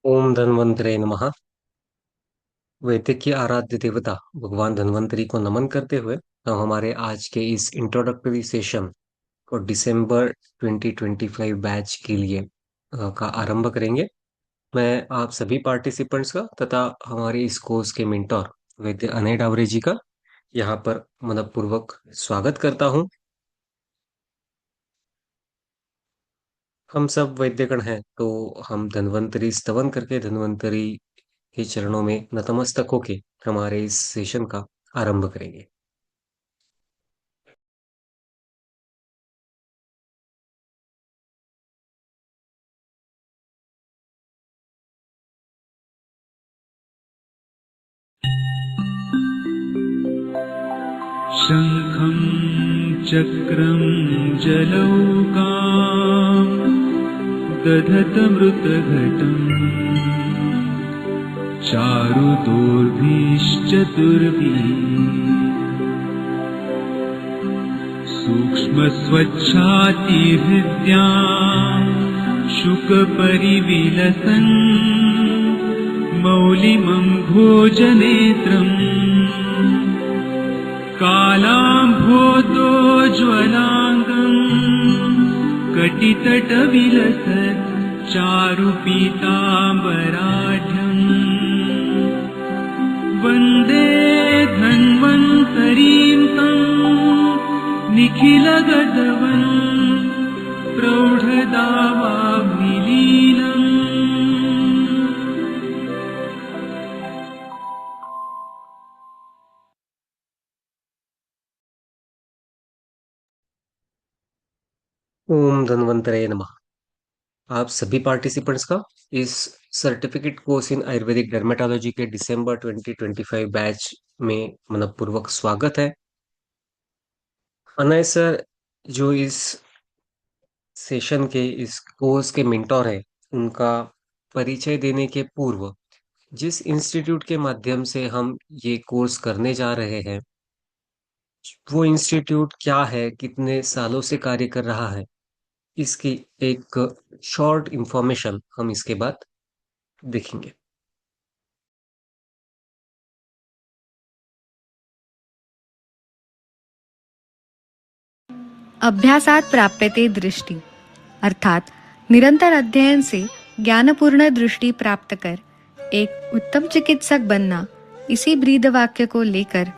ओम धन्वंतरे नमः। वैदिक की आराध्य देवता भगवान धन्वंतरी को नमन करते हुए हम हमारे आज के इस इंट्रोडक्टरी सेशन और दिसंबर 2025 बैच के लिए का आरंभ करेंगे। मैं आप सभी पार्टिसिपेंट्स का तथा हमारे इस कोर्स के मेंटोर वैद्य अनय डावरे जी का यहाँ पर मनपूर्वक स्वागत करता हूँ। हम सब वैद्यगण हैं तो हम धन्वंतरी स्तवन करके धन्वंतरी के चरणों में नतमस्तक होके हमारे इस सेशन का आरंभ करेंगे। शङ्खं चक्रं जलौकां दधतमृतघटम् चारुदोर्भिश्चतुर्भिः सूक्ष्मस्वच्छातिहृद्यां शुकपरिविलसन् मौलिमं भोजनेत्रम् कालाम्भोतोज्ज्वलाङ्गम् कटितटविलसत् चारुपीताम्बराढ्यम् वन्दे धन्वन्तरीं तं निखिलगतवन् प्रौढदावाग्निलीनम्। ओम धन्वंतरे नमः। आप सभी पार्टिसिपेंट्स का इस certificate course in Ayurvedic dermatology के दिसंबर 2025 बैच में मनपूर्वक स्वागत है। अनय सर जो इस सेशन के इस कोर्स के मेंटोर हैं, उनका परिचय देने के पूर्व जिस इंस्टीट्यूट के माध्यम से हम ये कोर्स करने जा रहे हैं, वो इंस्टीट्यूट क्या है, कितने सालों से कार्य कर रहा है, इसकी एक शॉर्ट इंफॉर्मेशन हम इसके बाद देखेंगे। अभ्यासात प्राप्यते दृष्टि अर्थात निरंतर अध्ययन से ज्ञानपूर्ण दृष्टि प्राप्त कर एक उत्तम चिकित्सक बनना, इसी ब्रीद वाक्य को लेकर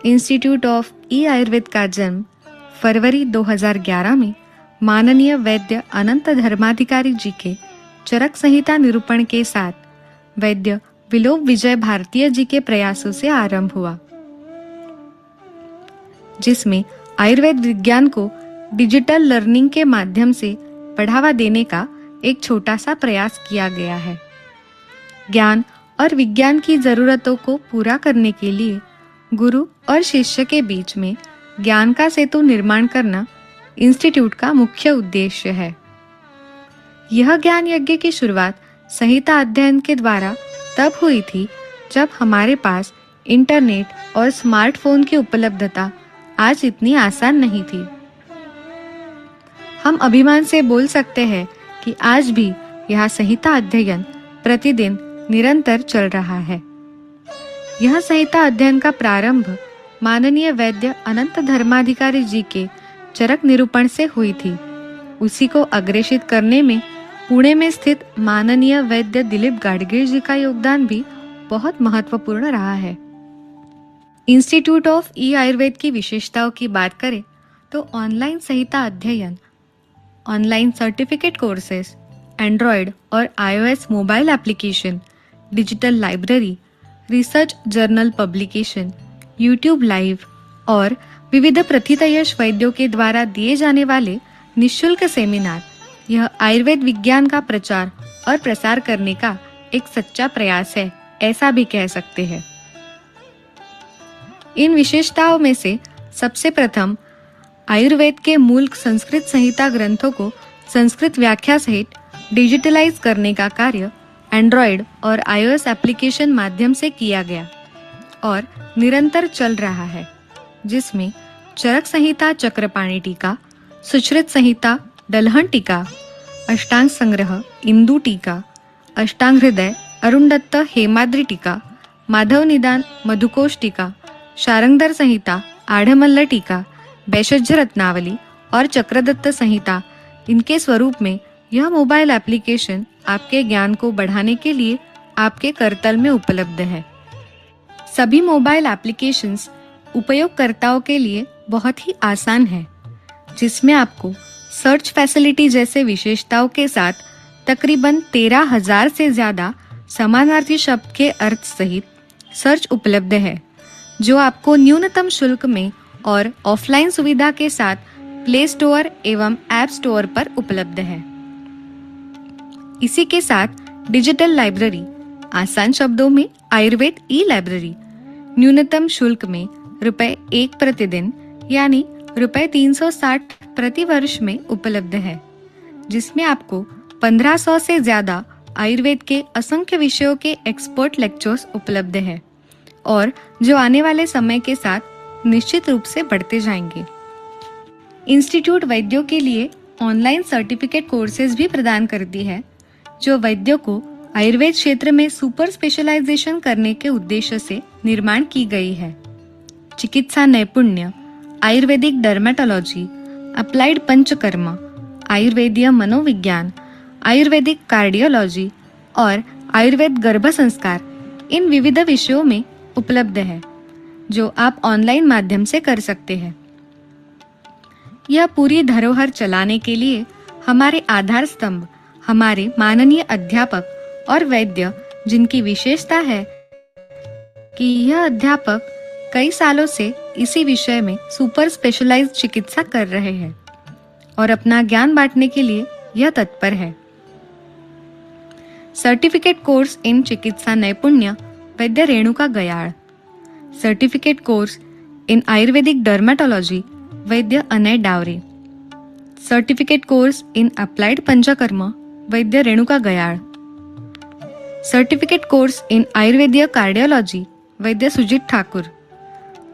इंस्टीट्यूट ऑफ ई आयुर्वेद का जन्म फरवरी 2011 में माननीय वैद्य अनंत धर्माधिकारी जी के चरक संहिता निरूपण के साथ वैद्य विलोक विजय भारतीय जी के प्रयासों से आरंभ हुआ, जिसमें आयुर्वेद विज्ञान को डिजिटल लर्निंग के माध्यम से बढ़ावा देने का एक छोटा सा प्रयास किया गया है। ज्ञान और विज्ञान की जरूरतों को पूरा करने के लिए गुरु और शिष्य के बीच में ज्ञान का सेतु निर्माण करना इंस्टीट्यूट का मुख्य उद्देश्य है। यह ज्ञान यज्ञ की शुरुआत संहिता अध्ययन के द्वारा तब हुई थी जब हमारे पास इंटरनेट और स्मार्टफोन की उपलब्धता आज इतनी आसान नहीं थी। हम अभिमान से बोल सकते हैं कि आज भी यह संहिता अध्ययन प्रतिदिन निरंतर चल रहा है। यह संहिता अध्ययन का प्रारंभ माननीय वैद्य अनंत धर्माधिकारी जी के चरक निरूपण से हुई थी। उसी को अग्रेषित करने में पुणे में स्थित माननीय वैद्य दिलीप गाडगीळ जी का योगदान भी बहुत महत्वपूर्ण रहा है। इंस्टीट्यूट ऑफ ई आयुर्वेद की विशेषताओं की बात करें तो ऑनलाइन संहिता अध्ययन, ऑनलाइन सर्टिफिकेट कोर्सेस, एंड्रॉयड और iOS mobile application, digital library, research journal publication, YouTube live और विविध प्रथितयश वैद्यों के द्वारा दिए जाने वाले निःशुल्क सेमिनार, यह आयुर्वेद विज्ञान का प्रचार और प्रसार करने का एक सच्चा प्रयास है, ऐसा भी कह सकते हैं। इन विशेषताओं में से सबसे प्रथम आयुर्वेद के मूल संस्कृत संहिता ग्रंथों को संस्कृत व्याख्या सहित डिजिटलाइज करने का कार्य एंड्रॉयड और iOS एप्लीकेशन माध्यम से किया गया और निरंतर चल रहा है, जिसमें चरक संहिता चक्रपाणी टीका, सुश्रुत संहिता दलहन टीका, अष्टांग संग्रह इंदु टीका, अष्टांग हृदय, अरुण दत्त हेमाद्रि टीका, माधव निदान मधुकोश टीका, शारंगधर संहिता, आढ़मल्ल टीका, वैशज्य रत्नावली और चक्रदत्त संहिता, इनके स्वरूप में यह मोबाइल एप्लीकेशन आपके ज्ञान को बढ़ाने के लिए आपके करतल में उपलब्ध है। सभी मोबाइल एप्लीकेशंस उपयोगकर्ताओं के लिए बहुत ही आसान है, जिसमें आपको सर्च फैसिलिटी जैसे विशेषताओं के साथ तकरीबन 13,000 से ज़्यादा समानार्थी शब्द के अर्थ सहित सर्च उपलब्ध है, जो आपको न्यूनतम शुल्क में और ऑफलाइन सुविधा के साथ प्ले स्टोर एवं ऐप स्टोर पर उपलब्ध है। इसी के साथ डिजिटल लाइब्रेरी, आसान शब्दों में आयुर्वेद ई लाइब्रेरी, न्यूनतम शुल्क में ₹1 प्रतिदिन यानी ₹360 प्रति वर्ष में उपलब्ध है, जिसमें आपको 1500 से ज्यादा आयुर्वेद के असंख्य विषयों के एक्सपर्ट लेक्चर्स उपलब्ध है और जो आने वाले समय के साथ निश्चित रूप से बढ़ते जाएंगे। इंस्टीट्यूट वैद्यों के लिए ऑनलाइन सर्टिफिकेट कोर्सेज भी प्रदान करती है, जो वैद्यों को आयुर्वेद क्षेत्र में सुपर स्पेशलाइजेशन करने के उद्देश्य से निर्माण की गई है। चिकित्सा नैपुण्य, आयुर्वेदिक डर्मेटोलॉजी, अप्लाइड पंचकर्म, आयुर्वेदीय मनोविज्ञान, आयुर्वेदिक कार्डियोलॉजी और आयुर्वेद गर्भ संस्कार इन विविध विषयों में उपलब्ध है, जो आप ऑनलाइन माध्यम से कर सकते हैं। यह पूरी धरोहर चलाने के लिए हमारे आधार स्तंभ, हमारे माननीय अध्यापक और वैद्य, जिनकी विशेषता है कि यह अध्यापक कई सालों से इसी विषय में सुपर स्पेशलाइज्ड चिकित्सा कर रहे हैं और अपना ज्ञान बांटने के लिए यह तत्पर है। सर्टिफिकेट कोर्स इन चिकित्सा नैपुण्य वैद्य Renuka Gayad, certificate course in Ayurvedic dermatology वैद्य Anay Davare, certificate course in applied Panchakarma वैद्य Renuka Gayad, certificate course in आयुर्वेदीय कार्डियोलॉजी वैद्य Sujit Thakur,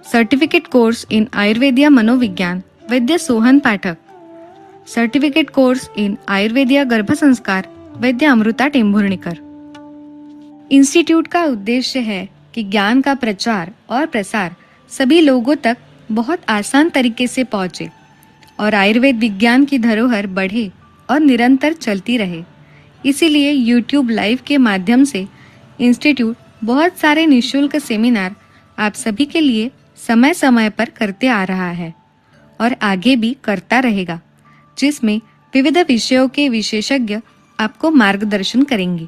certificate course in आयुर्वेदीय मनोविज्ञान वैद्य Sohan Pathak, certificate course in आयुर्वेदीय गर्भ संस्कार वैद्य अमृता टेम्भुर्णीकर। इंस्टीट्यूट का उद्देश्य है कि ज्ञान का प्रचार और प्रसार सभी लोगों तक बहुत आसान तरीके से पहुंचे और आयुर्वेद विज्ञान की धरोहर बढ़े और निरंतर चलती रहे। इसीलिए YouTube लाइव के माध्यम से इंस्टीट्यूट बहुत सारे निशुल्क सेमिनार आप सभी के लिए समय समय पर करते आ रहा है और आगे भी करता रहेगा, जिसमें विविध विषयों के विशेषज्ञ आपको मार्गदर्शन करेंगे।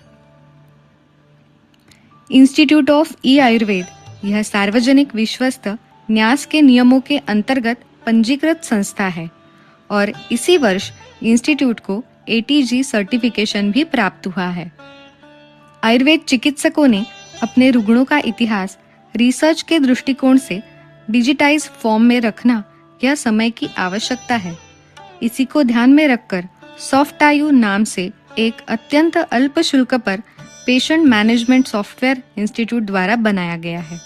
इंस्टीट्यूट ऑफ ई आयुर्वेद यह सार्वजनिक विश्वस्त न्यास के नियमों के अंतर्गत पंजीकृत संस्था है और इसी वर्ष इंस्टीट्यूट को ATG सर्टिफिकेशन भी प्राप्त हुआ है। आयुर्वेद चिकित्सकों ने अपने रुग्णों का इतिहास रिसर्च के दृष्टिकोण से डिजिटाइज फॉर्म में रखना यह समय की आवश्यकता है। इसी को ध्यान में रखकर सॉफ्टायु नाम से एक अत्यंत अल्प शुल्क पर पेशेंट मैनेजमेंट सॉफ्टवेयर इंस्टीट्यूट द्वारा बनाया गया है।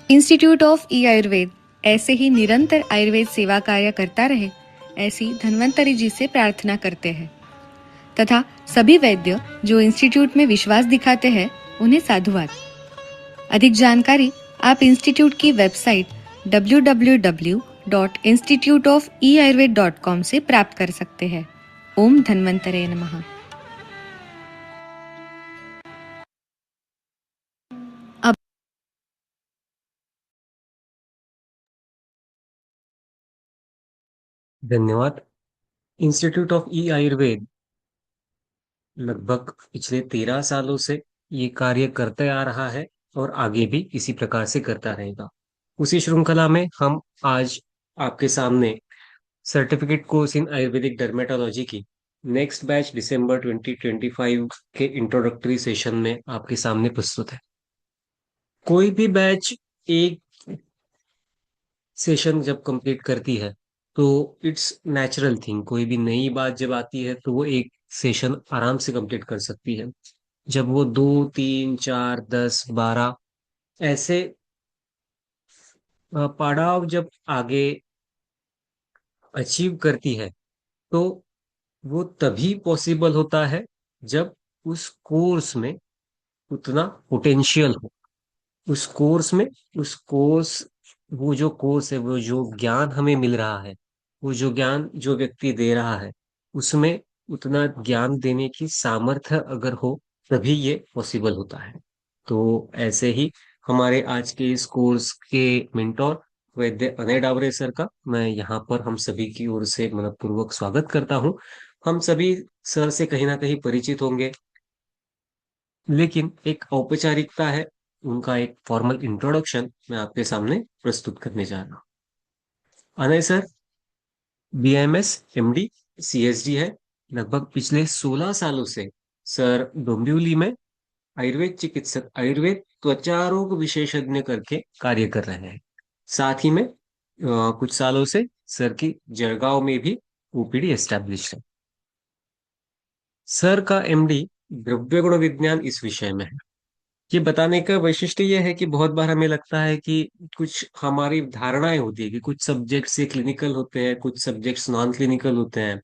इंस्टीट्यूट ऑफ ई आयुर्वेद ऐसे ही निरंतर आयुर्वेद सेवा कार्य करता रहे, ऐसी धन्वंतरी जी से प्रार्थना करते हैं तथा सभी वैद्य जो इंस्टीट्यूट में विश्वास दिखाते हैं उन्हें साधुवाद। अधिक जानकारी आप इंस्टीट्यूट की वेबसाइट www.instituteofeayurved.com से प्राप्त कर सकते हैं। ओम धन्वंतरे नमः। धन्यवाद। इंस्टीट्यूट ऑफ ई आयुर्वेद लगभग पिछले 13 सालों से ये कार्य करते आ रहा है और आगे भी इसी प्रकार से करता रहेगा। उसी श्रृंखला में हम आज आपके सामने certificate course in Ayurvedic dermatology की नेक्स्ट बैच दिसंबर 2025 के इंट्रोडक्टरी सेशन में आपके सामने प्रस्तुत है। कोई भी बैच एक सेशन जब कंप्लीट करती है तो इट्स नेचुरल थिंग, कोई भी नई बात जब आती है तो वो एक सेशन आराम से कंप्लीट कर सकती है। जब वो 2, 3, 4, 10, 12 ऐसे पड़ाव जब आगे अचीव करती है तो वो तभी पॉसिबल होता है जब उस कोर्स में उतना पोटेंशियल हो, उस कोर्स में, उस कोर्स वो जो कोर्स है, वो जो ज्ञान हमें मिल रहा है, वो जो ज्ञान जो व्यक्ति दे रहा है, उसमें उतना ज्ञान देने की सामर्थ्य अगर हो, तभी ये पॉसिबल होता है। तो ऐसे ही हमारे आज के इस कोर्स के मेंटोर वैद्य अनय डावरे सर का मैं यहाँ पर हम सभी की ओर से मनपूर्वक स्वागत करता हूँ। हम सभी सर से कहीं ना कहीं परिचित होंगे, लेकिन एक औपचारिकता है, उनका एक फॉर्मल इंट्रोडक्शन मैं आपके सामने प्रस्तुत करने जा रहा हूँ। Anay sir BMS MD CSD है। लगभग पिछले 16 सालों से सर डोंबिवली में आयुर्वेद चिकित्सक, आयुर्वेद त्वचा रोग विशेषज्ञ करके कार्य कर रहे हैं। साथ ही में कुछ सालों से सर की जळगांव में भी ओपीडी एस्टेब्लिश है। सर का एमडी द्रव्य गुण विज्ञान इस विषय में है। ये बताने का वैशिष्ट्य यह है कि बहुत बार हमें लगता है कि कुछ हमारी धारणाएं होती है कि कुछ सब्जेक्ट्स ये क्लिनिकल होते हैं, कुछ सब्जेक्ट्स नॉन क्लिनिकल होते हैं।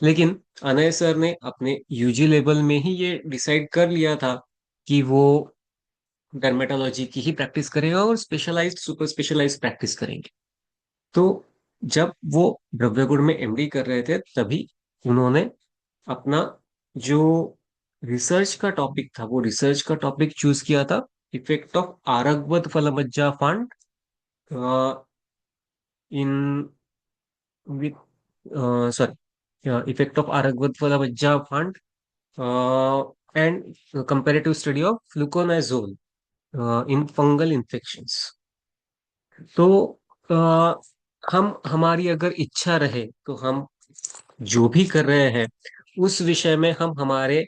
लेकिन अनय सर ने अपने यूजी लेवल में ही ये डिसाइड कर लिया था कि वो डर्मेटोलॉजी की ही प्रैक्टिस करेगा और स्पेशलाइज्ड सुपर स्पेशलाइज्ड प्रैक्टिस करेंगे। तो जब वो द्रव्य गुण में एमडी कर रहे थे, तभी उन्होंने अपना जो रिसर्च का टॉपिक था, वो रिसर्च का टॉपिक चूज किया था, इफेक्ट ऑफ आरगवत फलमज्जा फंड in with sorry effect of आरगवत फलमज्जा फंड and comparative study of fluconazole in fungal infections. तो अ, हम हमारी अगर इच्छा रहे तो हम जो भी कर रहे हैं उस विषय में हम हमारे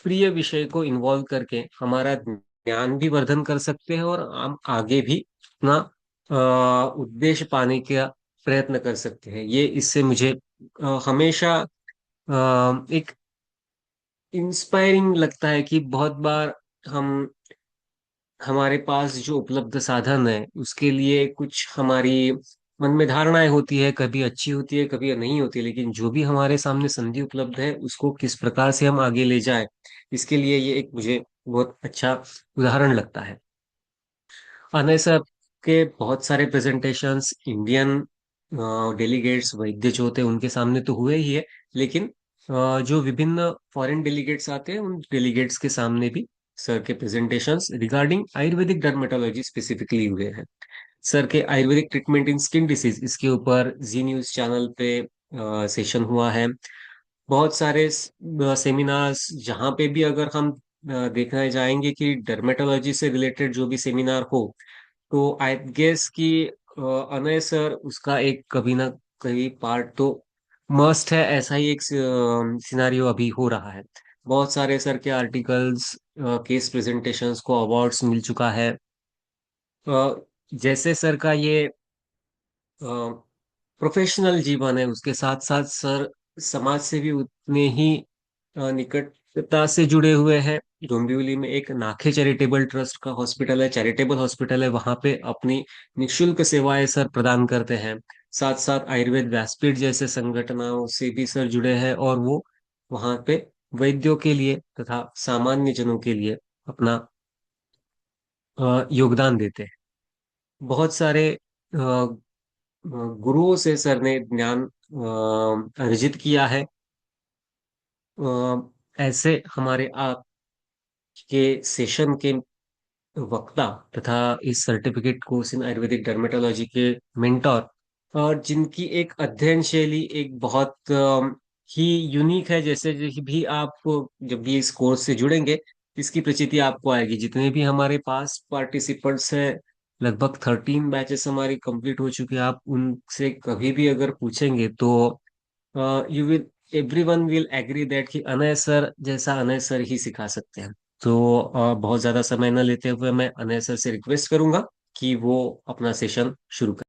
प्रिय विषय को इन्वॉल्व करके हमारा ज्ञान भी वर्धन कर सकते हैं और हम आगे भी अपना उद्देश्य पाने का प्रयत्न कर सकते हैं। ये इससे मुझे हमेशा एक इंस्पायरिंग लगता है कि बहुत बार हम हमारे पास जो उपलब्ध साधन है उसके लिए कुछ हमारी मन में धारणाएं होती है, कभी अच्छी होती है, कभी नहीं होती, लेकिन जो भी हमारे सामने संधि उपलब्ध है उसको किस प्रकार से हम आगे ले जाए, इसके लिए ये एक मुझे बहुत अच्छा उदाहरण लगता है। अनय सर के बहुत सारे प्रेजेंटेशंस इंडियन डेलीगेट्स वैद्य जो होते हैं उनके सामने तो हुए ही है, लेकिन जो विभिन्न फॉरेन डेलीगेट्स आते हैं उन डेलीगेट्स के सामने भी सर के presentations regarding Ayurvedic dermatology specifically हुए हैं। सर के आयुर्वेदिक ट्रीटमेंट इन स्किन डिसीज, इसके ऊपर जी न्यूज चैनल पे सेशन हुआ है। बहुत सारे सेमिनार्स जहाँ पे भी अगर हम देखने जाएंगे कि डर्मेटोलॉजी से रिलेटेड जो भी सेमिनार हो, तो आई गेस कि अनय सर उसका एक कभी ना कभी पार्ट तो मस्ट है। ऐसा ही एक सिनारियो अभी हो रहा है। बहुत सारे सर के आर्टिकल्स, केस प्रेजेंटेशंस को अवार्ड्स मिल चुका है। जैसे सर का ये प्रोफेशनल जीवन है, उसके साथ साथ सर समाज से भी उतने ही निकटता से जुड़े हुए हैं। डोंबिवली में एक नाखे चैरिटेबल ट्रस्ट का हॉस्पिटल है, चैरिटेबल हॉस्पिटल है, वहां पे अपनी निशुल्क सेवाएं सर प्रदान करते हैं। साथ साथ आयुर्वेद व्यासपीठ जैसे संगठनों से भी सर जुड़े हैं और वो वहां पे वैद्यों के लिए तथा सामान्य जनों के लिए अपना योगदान देते हैं। बहुत सारे गुरुओं से सर ने ज्ञान अर्जित किया है। ऐसे हमारे आप के सेशन के वक्ता तथा इस certificate course in Ayurvedic dermatology के मेंटोर, और जिनकी एक अध्ययन शैली एक बहुत ही यूनिक है। जैसे जैसे भी आप जब भी इस कोर्स से जुड़ेंगे, इसकी प्रचिति आपको आएगी। जितने भी हमारे पास पार्टिसिपेंट्स हैं, लगभग 13 बैचेस हमारी कंप्लीट हो चुकी है। आप उनसे कभी भी अगर पूछेंगे तो you will everyone will agree that कि अनय सर जैसा अनय सर ही सिखा सकते हैं। तो बहुत ज्यादा समय न लेते हुए मैं अनय सर से रिक्वेस्ट करूंगा कि वो अपना सेशन शुरू करें।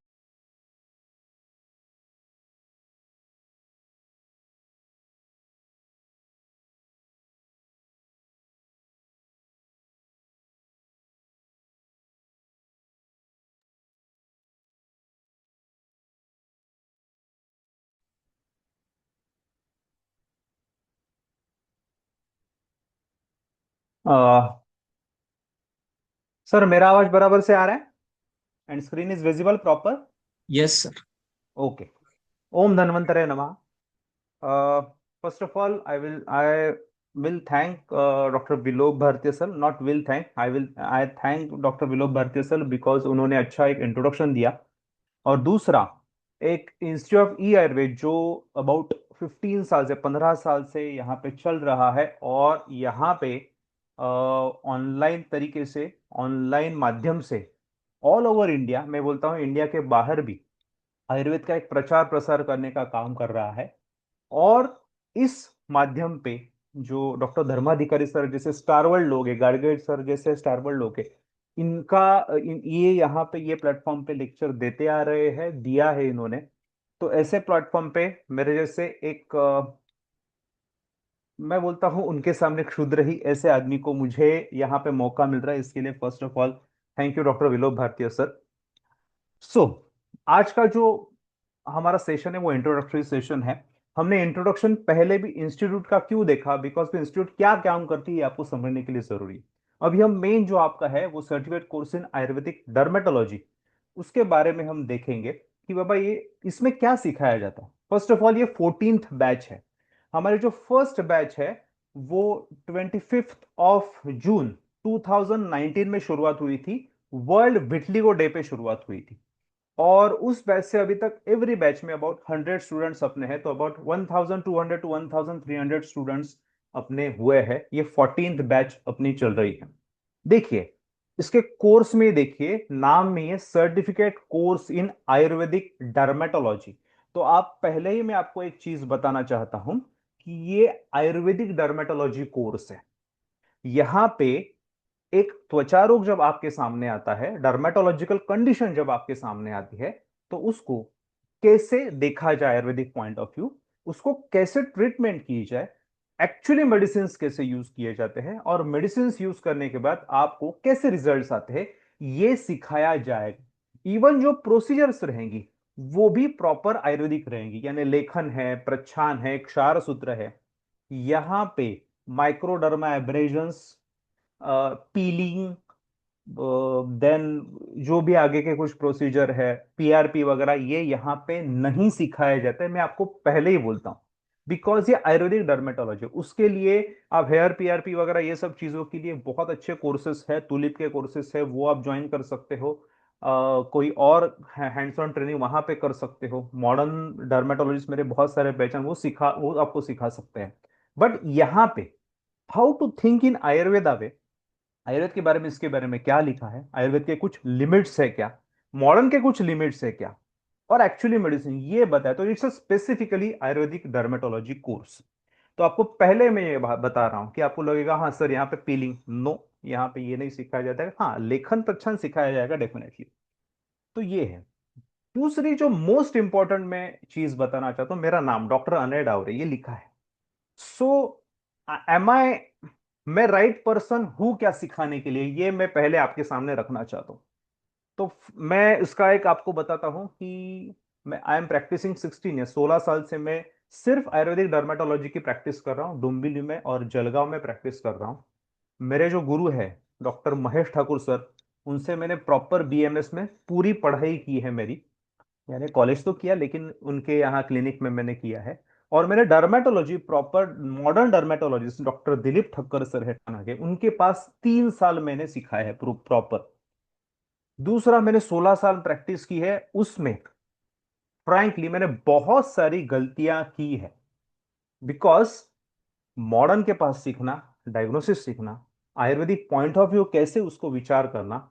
सर मेरा आवाज बराबर से आ रहा है and screen is visible proper? Yes sir. Okay. ओम धन्वंतरे नमः। First of all I will thank doctor Vilok Bharati sir, not will thank, I thank doctor Vilok Bharati sir because उन्होंने अच्छा एक इंट्रोडक्शन दिया। और दूसरा, एक इंस्टीट्यूट ऑफ ई आयुर्वेद जो अबाउट 15 साल से 15 साल से यहाँ पे चल रहा है, और यहाँ पे ऑनलाइन तरीके से, ऑनलाइन माध्यम से ऑल ओवर इंडिया, मैं बोलता हूँ इंडिया के बाहर भी आयुर्वेद का एक प्रचार प्रसार करने का काम कर रहा है। और इस माध्यम पे जो डॉक्टर धर्माधिकारी सर जैसे स्टारवर्ल्ड लोग हैं, गार्गे सर जैसे स्टारवर्ल्ड लोग हैं, ये यहाँ पे ये प्लेटफॉर्म पे लेक्चर देते आ रहे हैं, दिया है इन्होंने। तो ऐसे प्लेटफॉर्म पे मेरे जैसे एक मैं बोलता हूँ उनके सामने क्षुद्र ही ऐसे आदमी को मुझे यहाँ पे मौका मिल रहा है, इसके लिए first of all thank you doctor Vilok Bharati sir. So आज का जो हमारा सेशन है वो इंट्रोडक्टरी सेशन है। हमने इंट्रोडक्शन पहले भी इंस्टीट्यूट का क्यों देखा, बिकॉज इंस्टीट्यूट क्या काम करती है आपको समझने के लिए जरूरी है। अभी हम मेन जो आपका है वो certificate course in Ayurvedic dermatology, उसके बारे में हम देखेंगे कि बाबा ये इसमें क्या सिखाया जाता है। फर्स्ट ऑफ ऑल ये 14th बैच है। हमारे जो फर्स्ट बैच है वो 25 जून 2019 में शुरुआत हुई थी, वर्ल्ड विटलिगो डे पे शुरुआत हुई थी। और उस बैच से अभी तक एवरी बैच में अबाउट 100 स्टूडेंट्स अपने हैं, तो अबाउट 1200 टू 1300 स्टूडेंट्स अपने हुए हैं। ये 14th बैच अपनी चल रही है। देखिए इसके कोर्स में, देखिए नाम में है certificate course in Ayurvedic dermatology. तो आप पहले ही मैं आपको एक चीज बताना चाहता हूं कि ये आयुर्वेदिक डर्मेटोलॉजी कोर्स है। यहां पे एक त्वचा रोग जब आपके सामने आता है, डर्मेटोलॉजिकल कंडीशन जब आपके सामने आती है, तो उसको कैसे देखा जाए आयुर्वेदिक पॉइंट ऑफ व्यू, उसको कैसे ट्रीटमेंट की जाए, एक्चुअली मेडिसिन कैसे यूज किए जाते हैं, और मेडिसिन यूज करने के बाद आपको कैसे रिजल्ट्स आते हैं, ये सिखाया जाएगा। इवन जो प्रोसीजर्स रहेंगी वो भी प्रॉपर आयुर्वेदिक रहेंगी, यानी लेखन है, प्रच्छान है, क्षार सूत्र है। यहां पे माइक्रोडर्मा एब्रेजन्स, पीलिंग, देन जो भी आगे के कुछ प्रोसीजर है, पीआरपी वगैरह, ये यहाँ पे नहीं सिखाया जाता है। मैं आपको पहले ही बोलता हूँ बिकॉज ये आयुर्वेदिक डर्मेटोलॉजी, उसके लिए आप हेयर पीआरपी वगैरह ये सब चीजों के लिए बहुत अच्छे कोर्सेज है, तुलिप के कोर्सेज है, वो आप ज्वाइन कर सकते हो। कोई और हैंड्स ऑन ट्रेनिंग वहां पे कर सकते हो। मॉडर्न डर्मेटोलॉजिस्ट मेरे बहुत सारे पहचान, वो आपको सिखा सकते हैं। बट यहाँ पे how to think in Ayurveda way, आयुर्वेद के बारे में, इसके बारे में क्या लिखा है, आयुर्वेद के कुछ लिमिट्स है क्या, मॉडर्न के कुछ लिमिट्स है क्या, और एक्चुअली मेडिसिन, ये बताया। तो it's specifically Ayurvedic dermatology course. तो आपको पहले मैं ये बता रहा हूं कि आपको लगेगा हाँ सर यहाँ पे पीलिंग, नो, यहाँ पे ये नहीं सिखाया जाता है। हाँ, लेखन प्रच्छन सिखाया जाएगा डेफिनेटली। तो ये है। दूसरी जो मोस्ट इंपॉर्टेंट मैं चीज बताना चाहता हूं, मेरा नाम डॉक्टर अनय डावरे ये लिखा है। सो एम आई, मैं राइट पर्सन हूं क्या सिखाने के लिए, ये मैं पहले आपके सामने रखना चाहता हूं। तो मैं इसका एक आपको बताता हूं कि मैं आई एम प्रैक्टिसिंग 16 ईयर, 16 साल से मैं सिर्फ आयुर्वेदिक डर्मेटोलॉजी की प्रैक्टिस कर रहा हूं। डुम्बिनी में और जलगांव में प्रैक्टिस कर रहा हूं। मेरे जो गुरु है डॉक्टर महेश ठाकुर सर, उनसे मैंने प्रॉपर बीएमएस में पूरी पढ़ाई की है मेरी, यानी कॉलेज तो किया लेकिन उनके यहाँ क्लिनिक में मैंने किया है। और मैंने dermatology proper modern dermatologist doctor Dilip Thakkar sir है ठाणा के, उनके पास 3 साल मैंने सिखाया है प्रॉपर। दूसरा, मैंने 16 साल प्रैक्टिस की है, उसमें फ्रैंकली मैंने बहुत सारी गलतियां की है। बिकॉज मॉडर्न के पास सीखना, डायग्नोसिस सीखना, आयुर्वेदिक पॉइंट ऑफ व्यू कैसे उसको विचार करना,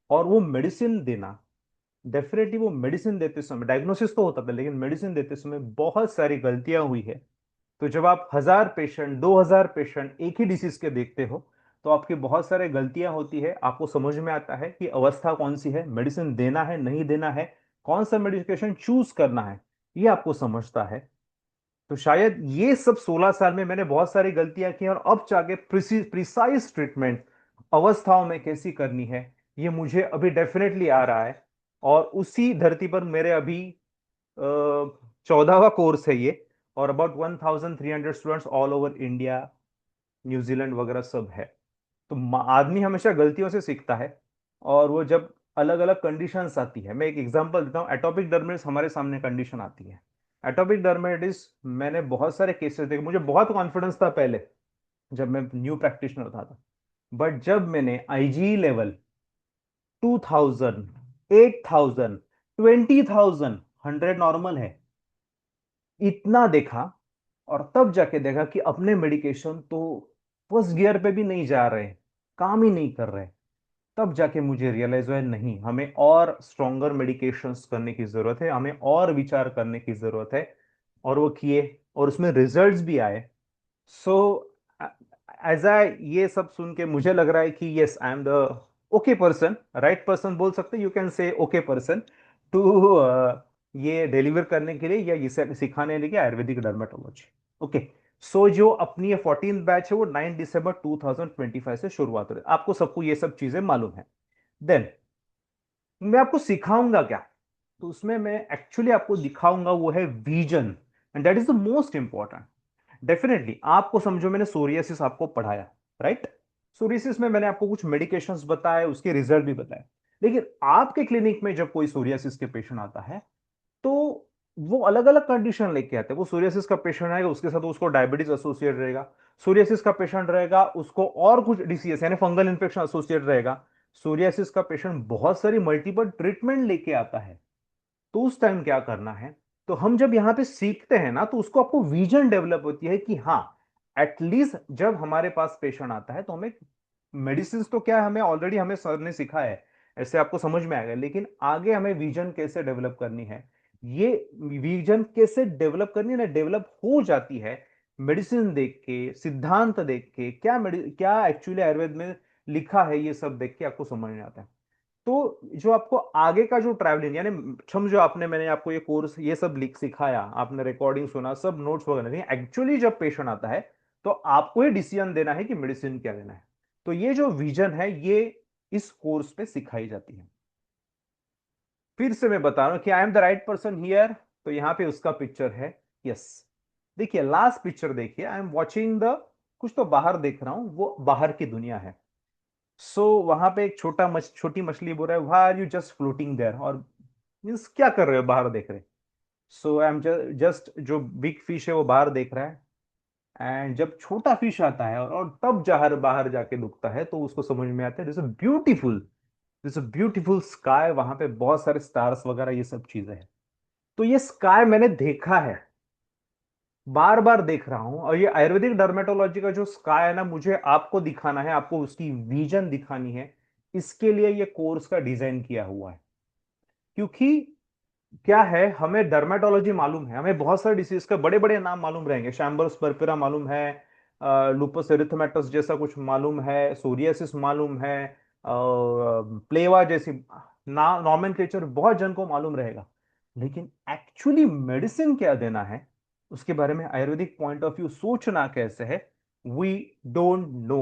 और वो मेडिसिन देना, डेफिनेटली वो मेडिसिन देते समय डायग्नोसिस तो होता था, लेकिन मेडिसिन देते समय बहुत सारी गलतियां हुई है। तो जब आप 1000 पेशेंट, 2000 पेशेंट एक ही डिसीज के देखते हो, तो आपकी बहुत सारी गलतियां होती है। आपको समझ में आता है कि अवस्था कौन सी है, मेडिसिन देना है नहीं देना है, कौन सा मेडिकेशन चूज करना है, ये आपको समझता है। तो शायद ये सब 16 साल में मैंने बहुत सारी गलतियां की, और अब जाके प्रिसाइज ट्रीटमेंट अवस्थाओं में कैसी करनी है, ये मुझे अभी डेफिनेटली आ रहा है। और उसी धरती पर मेरे अभी 14वां कोर्स है ये, और about 1300 students all over India, New Zealand वगैरह सब है। तो आदमी हमेशा गलतियों से सीखता है, और वो जब अलग अलग कंडीशंस आती है, मैं एक एग्जांपल देता हूँ। एटोपिक डर्मेटिस हमारे सामने कंडीशन आती है। एटोपिक डर्मेटिस मैंने बहुत सारे केसेस देखे, मुझे बहुत कॉन्फिडेंस था पहले जब मैं न्यू प्रैक्टिशनर था, बट जब मैंने आईजी लेवल 2000, 8000, 20000, 100 नॉर्मल है, इतना देखा, और तब जाके देखा कि अपने मेडिकेशन तो फर्स्ट गियर पे भी नहीं जा रहे, काम ही नहीं कर रहे, तब जाके मुझे रियलाइज हुआ नहीं, हमें और स्ट्रॉन्गर मेडिकेशंस करने की जरूरत है, हमें और विचार करने की जरूरत है। और वो किए, और उसमें रिजल्ट्स भी आए। सो एज आई ये सब सुन के मुझे लग रहा है कि yes, I am the okay person, right person बोल सकते, you can say okay person to ये डिलीवर करने के लिए या इसे सिखाने के लिए आयुर्वेदिक डर्मेटोलॉजी। ओके। सो जो अपनी ये 14th बैच है वो 9 दिसंबर 2025 से शुरुआत हो रही है। आपको सबको ये सब चीजें मालूम है। देन मैं आपको सिखाऊंगा क्या, तो उसमें मैं एक्चुअली आपको दिखाऊंगा वो है vision, and that is the most important. Definitely आपको समझो, मैंने सोरियासिस आपको पढ़ाया, राइट। सोरियासिस में मैंने आपको कुछ मेडिकेशंस बताए, उसके रिजल्ट भी बताए, लेकिन आपके क्लिनिक में जब कोई सोरियासिस के पेशेंट आता है तो वो अलग अलग कंडीशन लेके आते हैं। वो सोरियासिस का पेशेंट आएगा, उसके साथ उसको डायबिटीज एसोसिएट रहेगा। सोरियासिस का पेशेंट रहेगा, उसको और कुछ डिसीज यानी फंगल इन्फेक्शन एसोसिएट रहेगा। सोरियासिस का पेशेंट बहुत सारी मल्टीपल ट्रीटमेंट लेके आता है। तो उस टाइम क्या करना है, तो हम जब यहां पे सीखते हैं ना, तो उसको आपको विजन डेवलप होती है कि हाँ, एटलीस्ट जब हमारे पास पेशेंट आता है तो हमें मेडिसिन तो क्या है, हमें ऑलरेडी हमें सर ने सिखाया है, ऐसे आपको समझ में आएगा, लेकिन आगे हमें विजन कैसे डेवलप करनी है, ये विजन कैसे डेवलप करनी है ना, डेवलप हो जाती है मेडिसिन देख के, सिद्धांत देख के, क्या एक्चुअली आयुर्वेद में लिखा है, ये सब देख के आपको समझ में आता है। तो जो आपको आगे का जो ट्रैवलिंग यानी समझो, आपने मैंने आपको ये कोर्स ये सब लिख सिखाया, आपने रिकॉर्डिंग सुना, सब नोट्स वगैरह, नहीं, एक्चुअली जब पेशेंट आता है तो आपको ही डिसीजन देना है कि मेडिसिन क्या लेना है। तो ये जो विजन है ये इस कोर्स पे सिखाई जाती है। फिर से मैं बता रहा हूं कि आई am the right person here, तो यहां पे उसका पिक्चर है। यस, देखिए लास्ट पिक्चर देखिए, आई एम वॉचिंग द, कुछ तो बाहर देख रहा हूं, वो बाहर की दुनिया है। सो वहां पे एक छोटी मछली बोल रहा है, why are you just floating there, और मीन्स क्या कर रहे हो, बाहर देख रहे। सो आई एम जस्ट, जो बिग फिश है वो बाहर देख रहा है, एंड जब छोटा फिश आता है और तब जहर बाहर जाके दुखता है, तो उसको समझ में आता है दिस अ ब्यूटीफुल स्काई, वहां पे बहुत सारे स्टार्स वगैरह ये सब चीजें हैं। तो ये स्काई मैंने देखा है, बार बार देख रहा हूं, और ये आयुर्वेदिक डर्मेटोलॉजी का जो स्काई है ना, मुझे आपको दिखाना है, आपको उसकी विजन दिखानी है। इसके लिए ये कोर्स का डिजाइन किया हुआ है। क्योंकि क्या है, हमें डर्मेटोलॉजी मालूम है, हमें बहुत सारे डिसीज का बड़े बड़े नाम मालूम रहेंगे, शैम्बर्स परपेरा मालूम है, लूपस एरिथमेटस जैसा कुछ मालूम है, सोरियासिस मालूम है, प्लेवा जैसी नॉमेनक्लेचर बहुत जन को मालूम रहेगा, लेकिन एक्चुअली मेडिसिन क्या देना है, उसके बारे में आयुर्वेदिक पॉइंट ऑफ व्यू सोचना कैसे है, वी डोंट नो।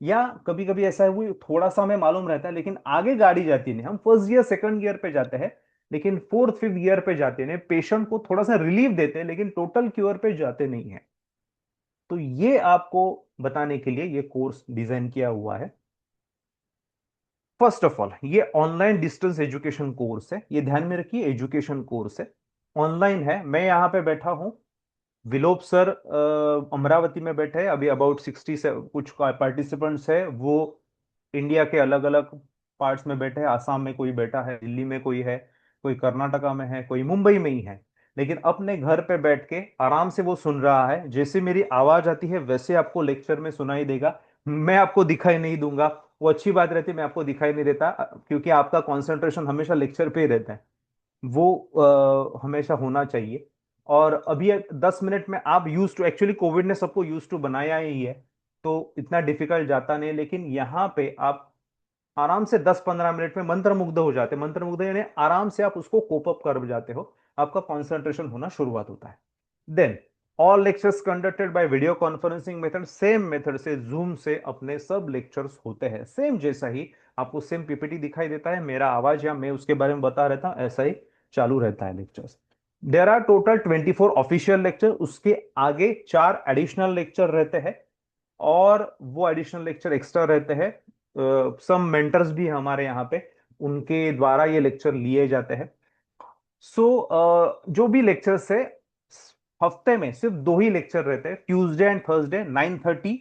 या कभी कभी ऐसा है, वो थोड़ा सा हमें मालूम रहता है लेकिन आगे गाड़ी जाती नहीं, हम फर्स्ट गियर सेकंड गियर पे जाते हैं, लेकिन फोर्थ फिफ्थ गियर पे जाते नहीं, पेशेंट को थोड़ा सा रिलीफ देते हैं लेकिन टोटल क्योर पे जाते नहीं है। तो ये आपको बताने के लिए ये कोर्स डिजाइन किया हुआ है। फर्स्ट ऑफ ऑल, ये ऑनलाइन डिस्टेंस एजुकेशन कोर्स है, ये ध्यान में रखिए, एजुकेशन कोर्स है, ऑनलाइन है। मैं यहां पे बैठा हूं, विलोप सर अमरावती में बैठे हैं, अभी अबाउट 60 से कुछ पार्टिसिपेंट्स है, वो इंडिया के अलग अलग पार्ट्स में बैठे हैं, आसाम में कोई बैठा है, दिल्ली में कोई है, कोई कर्नाटका में है, कोई मुंबई में ही है, लेकिन अपने घर पे बैठ के आराम से वो सुन रहा है। जैसे मेरी आवाज आती है वैसे आपको लेक्चर में सुनाई देगा, मैं आपको दिखाई नहीं दूंगा। वो अच्छी बात रहती है, मैं आपको दिखाई नहीं देता, क्योंकि आपका कंसंट्रेशन हमेशा लेक्चर पे ही रहता है, वो हमेशा होना चाहिए। और अभी 10 मिनट में आप यूज टू, एक्चुअली कोविड ने सबको यूज टू बनाया ही है, तो इतना डिफिकल्ट जाता नहीं, लेकिन यहाँ पे आप आराम से 10-15 मिनट में मंत्र मुग्ध हो जाते, मंत्र मुग्ध यानी आराम से आप उसको कोप अप कर जाते हो, आपका कॉन्सेंट्रेशन होना शुरुआत होता है। Then all lectures conducted by video conferencing method, same method से जूम से अपने सब लेक्चर्स होते हैं, सेम जैसा ही आपको सेम पीपीटी दिखाई देता है, मेरा आवाज या मैं उसके बारे में बता रहता हूं, ऐसा ही चालू रहता है lectures. There are total 24 official lecture, उसके आगे 4 एडिशनल लेक्चर रहते हैं, और वो एडिशनल लेक्चर एक्स्ट्रा रहते हैं। सम मेंटर्स भी हमारे यहाँ पे, उनके द्वारा ये लेक्चर लिए जाते हैं। सो जो भी लेक्चर्स है, हफ्ते में सिर्फ दो ही लेक्चर रहते हैं, ट्यूसडे एंड थर्सडे 9:30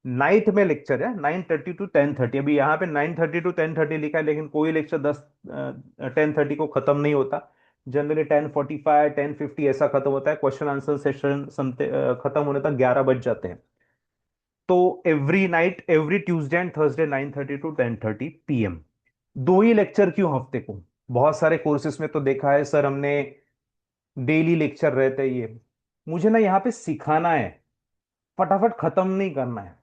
नाइट में लेक्चर है, 9:30 to 10:30। अभी यहाँ पे 9:30 to 10:30 लिखा है, लेकिन कोई लेक्चर 10:30 को खत्म नहीं होता। जनरली 10:45 10:50 ऐसा खत्म होता है। क्वेश्चन आंसर सेशन खत्म होने तक 11 बज जाते हैं। तो every night, every Tuesday and Thursday 9:30 to 10:30 PM। दो ही लेक्चर क्यों हफ्ते को? बहुत सारे कोर्सेज में तो देखा है सर हमने डेली लेक्चर रहते हैं ये। मुझे ना यहाँ पे सिखाना है, फटाफट खत्म नहीं करना है,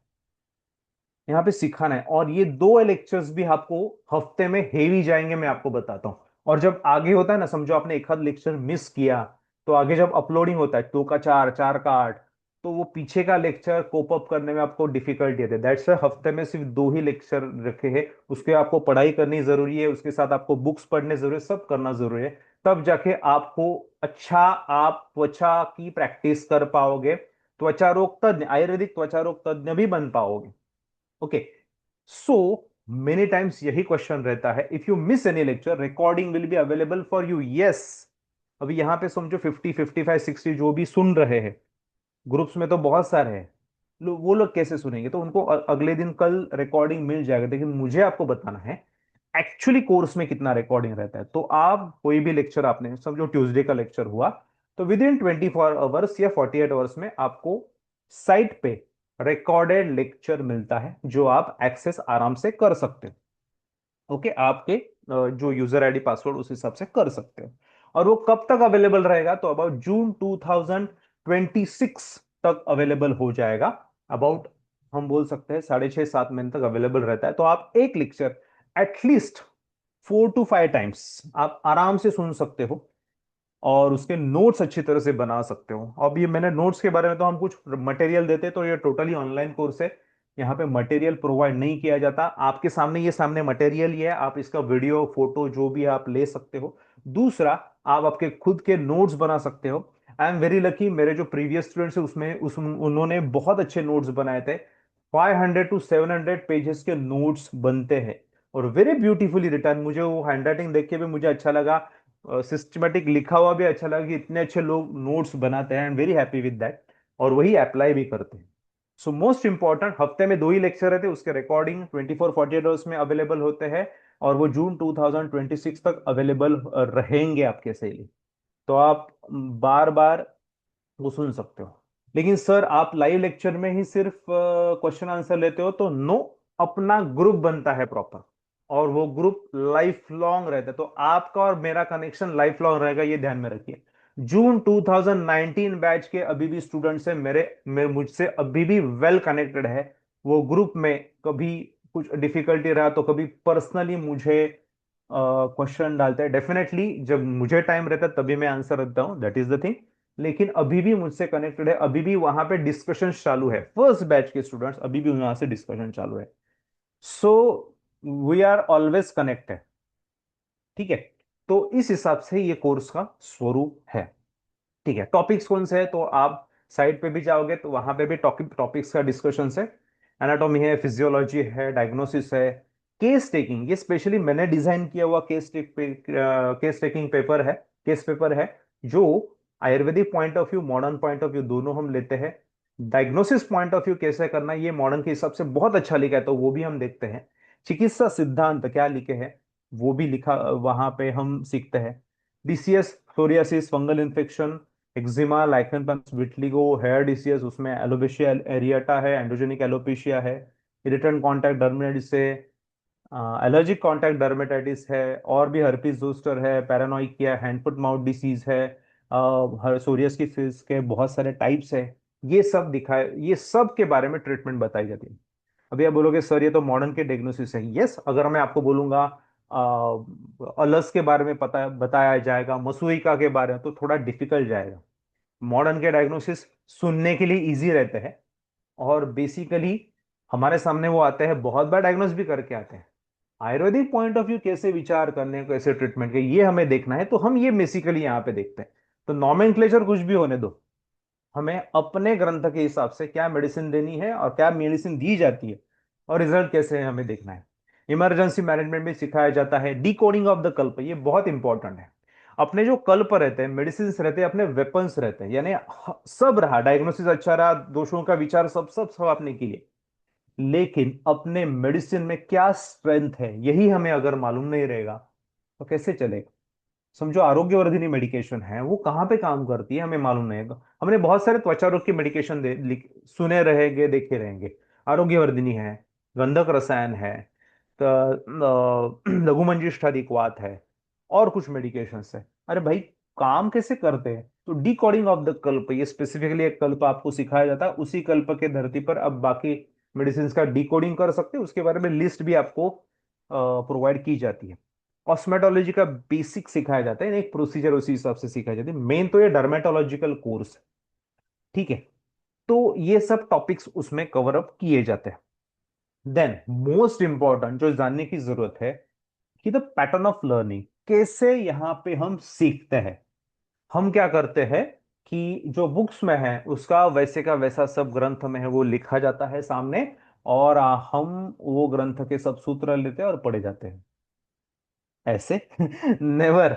यहाँ पे सिखाना है। और ये दो लेक्चर्स भी आपको हफ्ते में हेवी जाएंगे, मैं आपको बताता हूँ। और जब आगे होता है ना, समझो आपने एक आध लेक्चर मिस किया, तो आगे जब अपलोडिंग होता है 2 का 4 4 का 8, तो वो पीछे का लेक्चर कोप अप करने में आपको डिफिकल्टी आती है। दैट्स हफ्ते में सिर्फ दो ही लेक्चर रखे हैं। उसके आपको पढ़ाई करनी जरूरी है, उसके साथ आपको बुक्स पढ़ने जरूरी है, सब करना जरूरी है। तब जाके आपको अच्छा, आप त्वचा की प्रैक्टिस कर पाओगे, त्वचा रोग तज्ञ, आयुर्वेदिक त्वचा रोग तज्ञ भी बन पाओगे। ओके, सो मेनी टाइम्स यही क्वेश्चन रहता है, if you miss any lecture recording will be available for you. Yes, अभी यहां पे समझो 50 55 60 जो भी सुन रहे हैं, ग्रुप्स में तो बहुत सारे हैं, वो लोग कैसे सुनेंगे? तो उनको अगले दिन कल रिकॉर्डिंग मिल जाएगा। लेकिन मुझे आपको बताना है एक्चुअली कोर्स में कितना रिकॉर्डिंग रहता है। तो आप कोई भी लेक्चर, आपने समझो ट्यूसडे का लेक्चर हुआ, तो विद इन 24 आवर्स या 48 आवर्स में आपको साइट पे रिकॉर्डेड लेक्चर मिलता है, जो आप एक्सेस आराम से कर सकते हो। ओके, आपके जो यूजर आईडी पासवर्ड उस हिसाब से कर सकते हो। और वो कब तक अवेलेबल रहेगा? तो अबाउट जून 2026 तक अवेलेबल हो जाएगा। अबाउट हम बोल सकते हैं 6.5 7 महीने तक अवेलेबल रहता है। तो आप एक लेक्चर एटलीस्ट 4 to 5 टाइम्स आप आराम से सुन सकते हो, और उसके नोट्स अच्छी तरह से बना सकते हो। अब ये मैंने नोट्स के बारे में, तो हम कुछ मटेरियल देते, तो ये टोटली ऑनलाइन कोर्स है, यहाँ पे मटेरियल प्रोवाइड नहीं किया जाता। आपके सामने, ये सामने मटेरियल ही है, आप इसका वीडियो फोटो जो भी आप ले सकते हो। दूसरा, आप आपके खुद के नोट्स बना सकते हो। आई एम वेरी लकी, मेरे जो प्रीवियस स्टूडेंट्स है उसमें उन्होंने बहुत अच्छे नोट्स बनाए थे। 500 to 700 पेजेस के नोट्स बनते हैं, और वेरी ब्यूटीफुली रिटर्न। मुझे वो हैंडराइटिंग देख के भी मुझे अच्छा लगा, सिस्टमेटिक लिखा हुआ भी अच्छा लगा कि इतने अच्छे लोग नोट्स बनाते हैं। I am very happy with that, और वही अप्लाई भी करते हैं। सो मोस्ट इंपॉर्टेंट, हफ्ते में दो ही लेक्चर रहते हैं, उसके रिकॉर्डिंग 24 48 आवर्स में अवेलेबल होते हैं, और वो जून 2026 तक अवेलेबल रहेंगे आपके से लिए। तो आप बार बार वो सुन सकते हो। लेकिन सर आप लाइव लेक्चर में ही सिर्फ क्वेश्चन आंसर लेते हो, तो नो, अपना ग्रुप बनता है प्रॉपर, और वो ग्रुप लाइफ लॉन्ग रहता है। तो आपका और मेरा कनेक्शन लाइफ लॉन्ग रहेगा, ये ध्यान में रखिए। जून 2019 बैच के अभी भी स्टूडेंट्स हैं मेरे मुझसे अभी भी वेल कनेक्टेड है। वो ग्रुप में कभी कुछ डिफिकल्टी रहा तो कभी पर्सनली मुझे क्वेश्चन डालते हैं। डेफिनेटली जब मुझे टाइम रहता है तभी मैं आंसर देता हूँ, दैट इज द थिंग। लेकिन अभी भी मुझसे कनेक्टेड है, अभी भी वहां पे डिस्कशन चालू है। फर्स्ट बैच के स्टूडेंट्स अभी भी वहां से डिस्कशन चालू है। So we are always connected, ठीक है। तो इस हिसाब से ये कोर्स का स्वरूप है, ठीक है। टॉपिक्स कौन से है? तो आप साइट पे भी जाओगे तो वहां पे भी टॉपिक्स का डिस्कशन है। एनाटॉमी है, फिजियोलॉजी है, डायग्नोसिस है, केस टेकिंग। ये स्पेशली मैंने डिजाइन किया हुआ केस टेकिंग पेपर है, केस पेपर है, जो Ayurvedic point of view, modern point of view दोनों हम लेते हैं। डायग्नोसिस पॉइंट ऑफ व्यू कैसे करना है, ये मॉडर्न के हिसाब से बहुत अच्छा लिखा है, तो वो भी हम देखते हैं। चिकित्सा सिद्धांत क्या लिखे हैं, वो भी लिखा, वहां पे हम सीखते हैं। DCS, psoriasis, fungal infection, eczema, lichen plus vitiligo, hair disease, उसमें एलोपेशिया एरियाटा है, एंड्रोजेनिक एलोपेशिया है, इरिटेंट कॉन्टैक्ट डर्मेटाइटिस है, एलर्जिक कॉन्टैक्ट डर्मेटाइटिस है, और भी हर्पीज जोस्टर है, paronychia, hand foot mouth disease है, सोरियस की फिज के बहुत सारे टाइप्स है। ये सब दिखाए, ये सब के बारे में ट्रीटमेंट बताई जाती है। अभी आप बोलोगे सर ये तो मॉडर्न के डायग्नोसिस है। यस, अगर मैं आपको बोलूंगा अलस के बारे में पता बताया जाएगा, मसूरिका के बारे में, तो थोड़ा डिफिकल्ट जाएगा। मॉडर्न के डायग्नोसिस सुनने के लिए इजी रहते हैं, और बेसिकली हमारे सामने वो आते हैं, बहुत बार डायग्नोस भी करके आते हैं। आयुर्वेदिक पॉइंट ऑफ व्यू कैसे विचार करने, कैसे ट्रीटमेंट के, ये हमें देखना है, तो हम ये बेसिकली यहाँ पे देखते हैं। तो नॉमेनक्लेचर कुछ भी होने दो, हमें अपने ग्रंथ के हिसाब से क्या मेडिसिन देनी है और क्या मेडिसिन दी जाती है और रिजल्ट कैसे है हमें देखना है। इमरजेंसी मैनेजमेंट में सिखाया जाता है डिकोडिंग ऑफ द कल्प, ये बहुत इंपॉर्टेंट है। अपने जो कल्प रहते हैं, मेडिसिन रहते हैं, अपने वेपन्स रहते हैं, यानी सब रहा, डायग्नोसिस अच्छा रहा, दोषों का विचार सब सब सब आपने किए, लेकिन अपने मेडिसिन में क्या स्ट्रेंथ है यही हमें अगर मालूम नहीं रहेगा तो कैसे चलेगा। समझो आरोग्यवर्धिनी मेडिकेशन है, वो कहाँ पे काम करती है हमें मालूम नहीं है। हमने बहुत सारे त्वचा रोग की मेडिकेशन सुने रहेंगे, देखे रहेंगे। आरोग्यवर्धिनी है, गंधक रसायन है, लघुमंजिष्ठादिक्वात है, और कुछ मेडिकेशन है। अरे भाई, काम कैसे करते हैं? तो डिकोडिंग ऑफ द कल्प, ये स्पेसिफिकली एक कल्प आपको सिखाया जाता है, उसी कल्प के धरती पर अब बाकी मेडिसिन का डिकोडिंग कर सकते हैं, उसके बारे में लिस्ट भी आपको प्रोवाइड की जाती है। कॉस्मेटोलॉजी का बेसिक सिखाया जाता है, एक प्रोसीजर उसी हिसाब से सिखाई जाती है। मेन तो ये डर्मेटोलॉजिकल कोर्स है, ठीक है। तो ये सब टॉपिक्स उसमें कवर अप किए जाते हैं। देन मोस्ट इंपॉर्टेंट जो जानने की जरूरत है कि द पैटर्न ऑफ लर्निंग, कैसे यहां पे हम सीखते हैं। हम क्या करते हैं कि जो बुक्स में है उसका वैसे का वैसा सब ग्रंथ में है वो लिखा जाता है सामने, और हम वो ग्रंथ के सब सूत्र लेते हैं और पढ़े जाते हैं ऐसे। नेवर।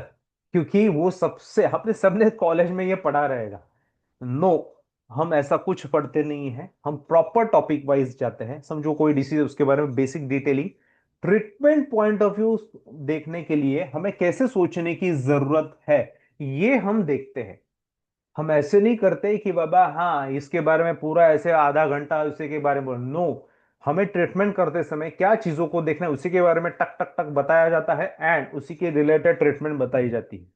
क्योंकि वो सबसे आपने सबने कॉलेज में ये पढ़ा रहेगा। नो, हम ऐसा कुछ पढ़ते नहीं है, हम प्रॉपर टॉपिक वाइज जाते हैं। समझो कोई डिसीज है, उसके बारे में basic detailing, treatment point of view देखने के लिए हमें कैसे सोचने की जरूरत है, ये हम देखते हैं। हम ऐसे नहीं करते कि बाबा हाँ इसके बारे में पूरा ऐसे आधा घंटा उसी के बारे में, नो। हमें ट्रीटमेंट करते समय क्या चीजों को देखना है उसी के बारे में टक टक टक बताया जाता है, एंड उसी के रिलेटेड ट्रीटमेंट बताई जाती है।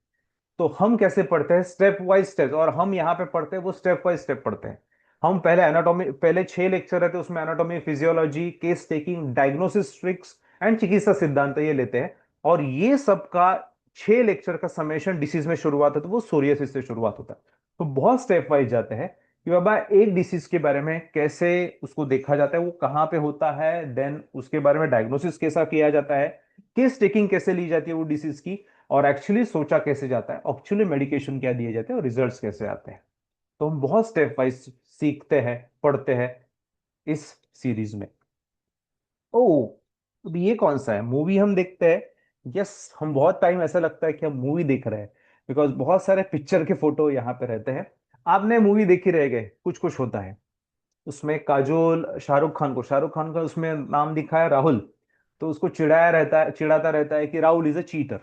तो हम कैसे पढ़ते हैं? स्टेप वाइज स्टेप, और हम यहाँ पे पढ़ते हैं वो स्टेप वाइज स्टेप पढ़ते हैं। हम पहले एनाटॉमी, पहले 6 लेक्चर रहते हैं, उसमें anatomy, physiology, case taking, diagnosis tricks and चिकित्सा सिद्धांत ये लेते हैं। और ये सब का 6 लेक्चर का समेशन डिसीज में शुरुआत है, तो वो सोरियासिस से शुरुआत होता है। तो बहुत स्टेप वाइज जाते हैं कि बाबा एक डिसीज के बारे में कैसे उसको देखा जाता है, वो कहाँ पे होता है, देन उसके बारे में डायग्नोसिस कैसा किया जाता है, केस टेकिंग कैसे ली जाती है वो डिसीज की, और एक्चुअली सोचा कैसे जाता है, एक्चुअली मेडिकेशन क्या दिए जाते हैं और रिजल्ट्स कैसे आते हैं। तो हम बहुत स्टेप वाइज सीखते हैं, पढ़ते हैं इस सीरीज में। ओ, अब ये कौन सा है? मूवी हम देखते हैं। यस, हम बहुत टाइम ऐसा लगता है कि हम मूवी देख रहे हैं, बिकॉज बहुत सारे पिक्चर के फोटो यहाँ पे रहते हैं। आपने मूवी देखी रहेगी, कुछ कुछ होता है उसमें। काजोल शाहरुख खान का उसमें नाम दिखा है राहुल, तो उसको चिढ़ाया रहता है, चिढ़ाता रहता है कि राहुल इज अ चीटर।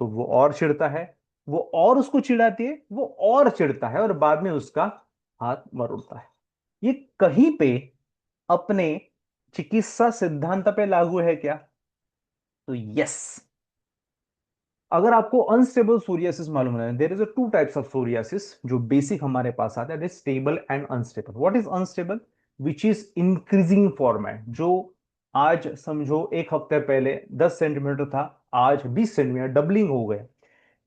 तो वो और चिढ़ता है, वो और उसको चिढ़ाती है, वो और चिढ़ता है, और बाद में उसका हाथ मरोड़ता है। ये कहीं पे अपने चिकित्सा सिद्धांत पे लागू है क्या? तो यस। अगर आपको अनस्टेबल सोरियासिस मालूम है, there is a two types of psoriasis जो बेसिक हमारे पास आता है, stable and unstable. What is unstable? Which is increasing format, जो आज समझो 1 हफ्ते पहले 10 सेंटीमीटर था, आज 20 सेंटीमीटर, डबलिंग हो गया।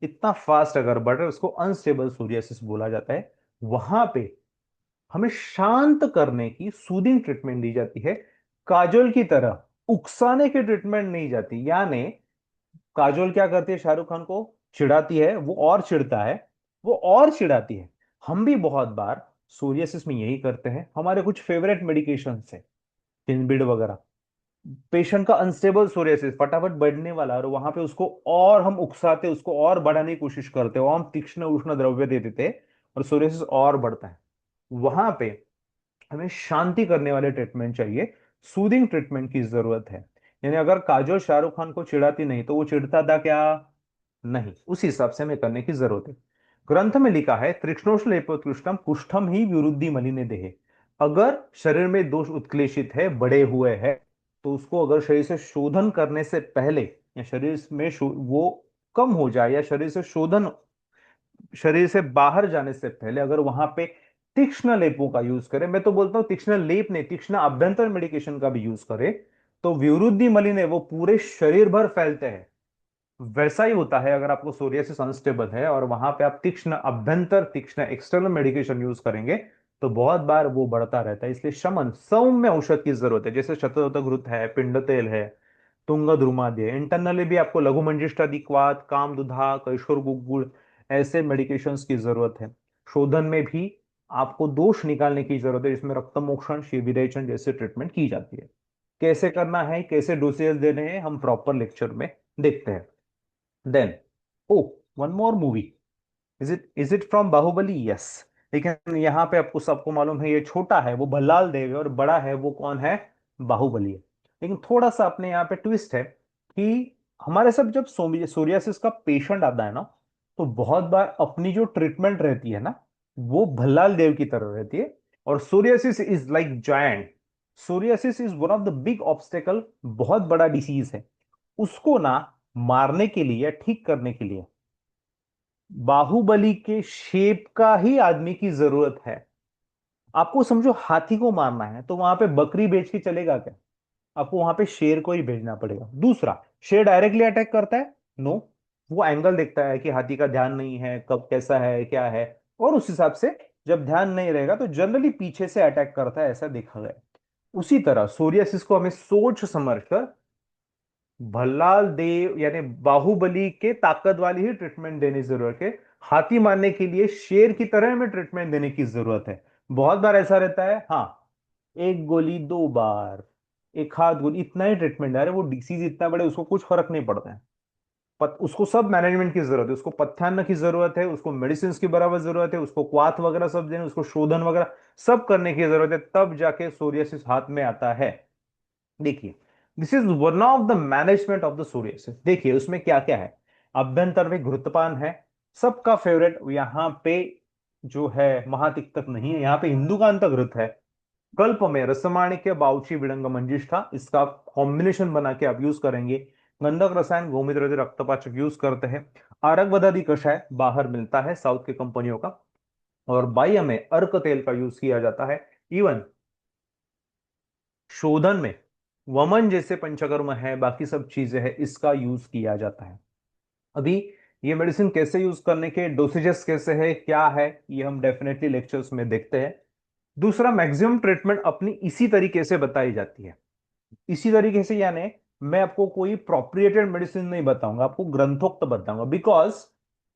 इतना फास्ट अगर बढ़ रहा है उसको अनस्टेबल सोरियासिस बोला जाता है। वहां पे हमें शांत करने की सूदिंग ट्रीटमेंट दी जाती है, काजोल की तरह उकसाने की ट्रीटमेंट नहीं जाती। यानी काजोल क्या करती है? शाहरुख खान को चिढ़ाती है, वो और चिढ़ता है, वो और चिढ़ाती है। हम भी बहुत बार सोरियासिस में यही करते हैं। हमारे कुछ फेवरेट मेडिकेशन है, फिनबिड वगैरह। पेशेंट का अनस्टेबल सोरियासिस फटाफट बढ़ने वाला, और वहां पे उसको और हम उकसाते, उसको और बढ़ाने की कोशिश करते हैं, और हम तीक्ष्ण उष्ण द्रव्य दे देते हैं, और सोरियासिस और बढ़ता है। वहां पे हमें शांति करने वाले ट्रीटमेंट चाहिए, सूदिंग ट्रीटमेंट की जरूरत है। यानी अगर काजोल शाहरुख खान को चिढ़ाती नहीं तो वो चिढ़ता था क्या? नहीं, उस हिसाब से हमें करने की जरूरत है। ग्रंथ में लिखा है तृष्णोष्ण लेपोत्कृष्टम कुष्ठम ही विरुद्धि मलिने देहे। अगर शरीर में दोष उत्क्लेशित है, बड़े हुए हैं, तो उसको अगर शरीर से शोधन करने से पहले, या शरीर में वो कम हो जाए, या शरीर से शोधन, शरीर से बाहर जाने से पहले अगर वहां पे तीक्ष्ण लेपों का यूज करें, मैं तो बोलता हूं तीक्ष्ण लेप नहीं, तीक्ष्ण अभ्यंतर मेडिकेशन का भी यूज करें, तो विरुद्धि मलिन वो पूरे शरीर भर फैलते हैं। वैसा ही होता है अगर आपको सोरियासिस अनस्टेबल है और वहां पे आप तीक्ष्ण अभ्यंतर, तीक्ष्ण एक्सटर्नल मेडिकेशन यूज करेंगे, तो बहुत बार वो बढ़ता रहता है। इसलिए शमन सौम्य औषध की जरूरत है, जैसे शतोदक घृत है, पिंड तेल है, तुंग द्रुमादि है। इंटरनली भी आपको लघु काम दुधा, कैशोर गुग्गुल, ऐसे मेडिकेशंस की जरूरत है। शोधन में भी आपको दोष निकालने की जरूरत है, जिसमें रक्तमोक्षण, शिविरेचन जैसे ट्रीटमेंट की जाती है। कैसे करना है, कैसे डोसेज देने हैं, हम प्रॉपर लेक्चर में देखते हैं। Then oh, one more movie. Is it from Baahubali? Yes. लेकिन यहाँ पे आपको सबको मालूम है, ये छोटा है वो भल्लाल देव है, और बड़ा है वो कौन है? बाहुबली है। लेकिन थोड़ा सा अपने यहाँ पे ट्विस्ट है कि हमारे सब जब सोरियासिस का पेशेंट आता है ना, तो बहुत बार अपनी जो ट्रीटमेंट रहती है ना, वो भल्लाल देव की तरह रहती है। और psoriasis is like giant. Psoriasis is one of the big obstacle, बहुत बड़ा डिसीज है। उसको ना मारने के लिए या ठीक करने के लिए बाहुबली के शेप का ही आदमी की जरूरत है। आपको समझो हाथी को मारना है तो वहां पे बकरी भेज के चलेगा क्या? आपको वहां पे शेर को ही भेजना पड़ेगा। दूसरा, शेर डायरेक्टली अटैक करता है? नो। वो एंगल देखता है कि हाथी का ध्यान नहीं है, कब कैसा है क्या है, और उस हिसाब से जब ध्यान नहीं रहेगा तो जनरली पीछे से अटैक करता है, ऐसा देखा गया। उसी तरह सोरियासिस को हमें सोच समझ कर भल्लाल देव यानी बाहुबली के ताकत वाली ही ट्रीटमेंट देने की जरूरत है। हाथी मारने के लिए शेर की तरह हमें ट्रीटमेंट देने की जरूरत है। बहुत बार ऐसा रहता है, हाँ, एक गोली 2 बार, एक हाथ गोली, इतना ही ट्रीटमेंट है। वो डिसीज इतना बड़े, उसको कुछ फर्क नहीं पड़ता है। उसको सब मैनेजमेंट की जरूरत है, उसको पथ्यान्न की जरूरत है, उसको मेडिसिन की बराबर जरूरत है, उसको क्वाथ वगैरह सब देने, उसको शोधन वगैरह सब करने की जरूरत है, तब जाके सोरियासिस हाथ में आता है। देखिए, this is one of the management of the psoriasis. देखिए उसमें क्या क्या है। अभ्यंतर में घृतपान है, सबका फेवरेट। यहाँ पे जो है महातिक्तक नहीं है, यहाँ पे हिंदुकांत घृत है। कल्प में रसमाणिक्य, बाउची, विडंग, मंजिष्ठा, इसका कॉम्बिनेशन बना के आप यूज करेंगे। गंधक रसायन, गोमित्र, रक्तपाचक यूज करते हैं। आरक कषाय बाहर मिलता है साउथ की कंपनियों का। और बाह्य में अर्क तेल का यूज किया जाता है। इवन शोधन में वमन जैसे पंचकर्म है, बाकी सब चीजें हैं, इसका यूज किया जाता है। अभी ये मेडिसिन कैसे यूज करने के डोसेजेस कैसे है क्या है, ये हम डेफिनेटली लेक्चर्स में देखते हैं। दूसरा, मैक्सिमम ट्रीटमेंट अपनी इसी तरीके से बताई जाती है। इसी तरीके से यानी मैं आपको कोई प्रोप्रिएटेड मेडिसिन नहीं बताऊंगा, आपको ग्रंथोक्त बताऊंगा। बिकॉज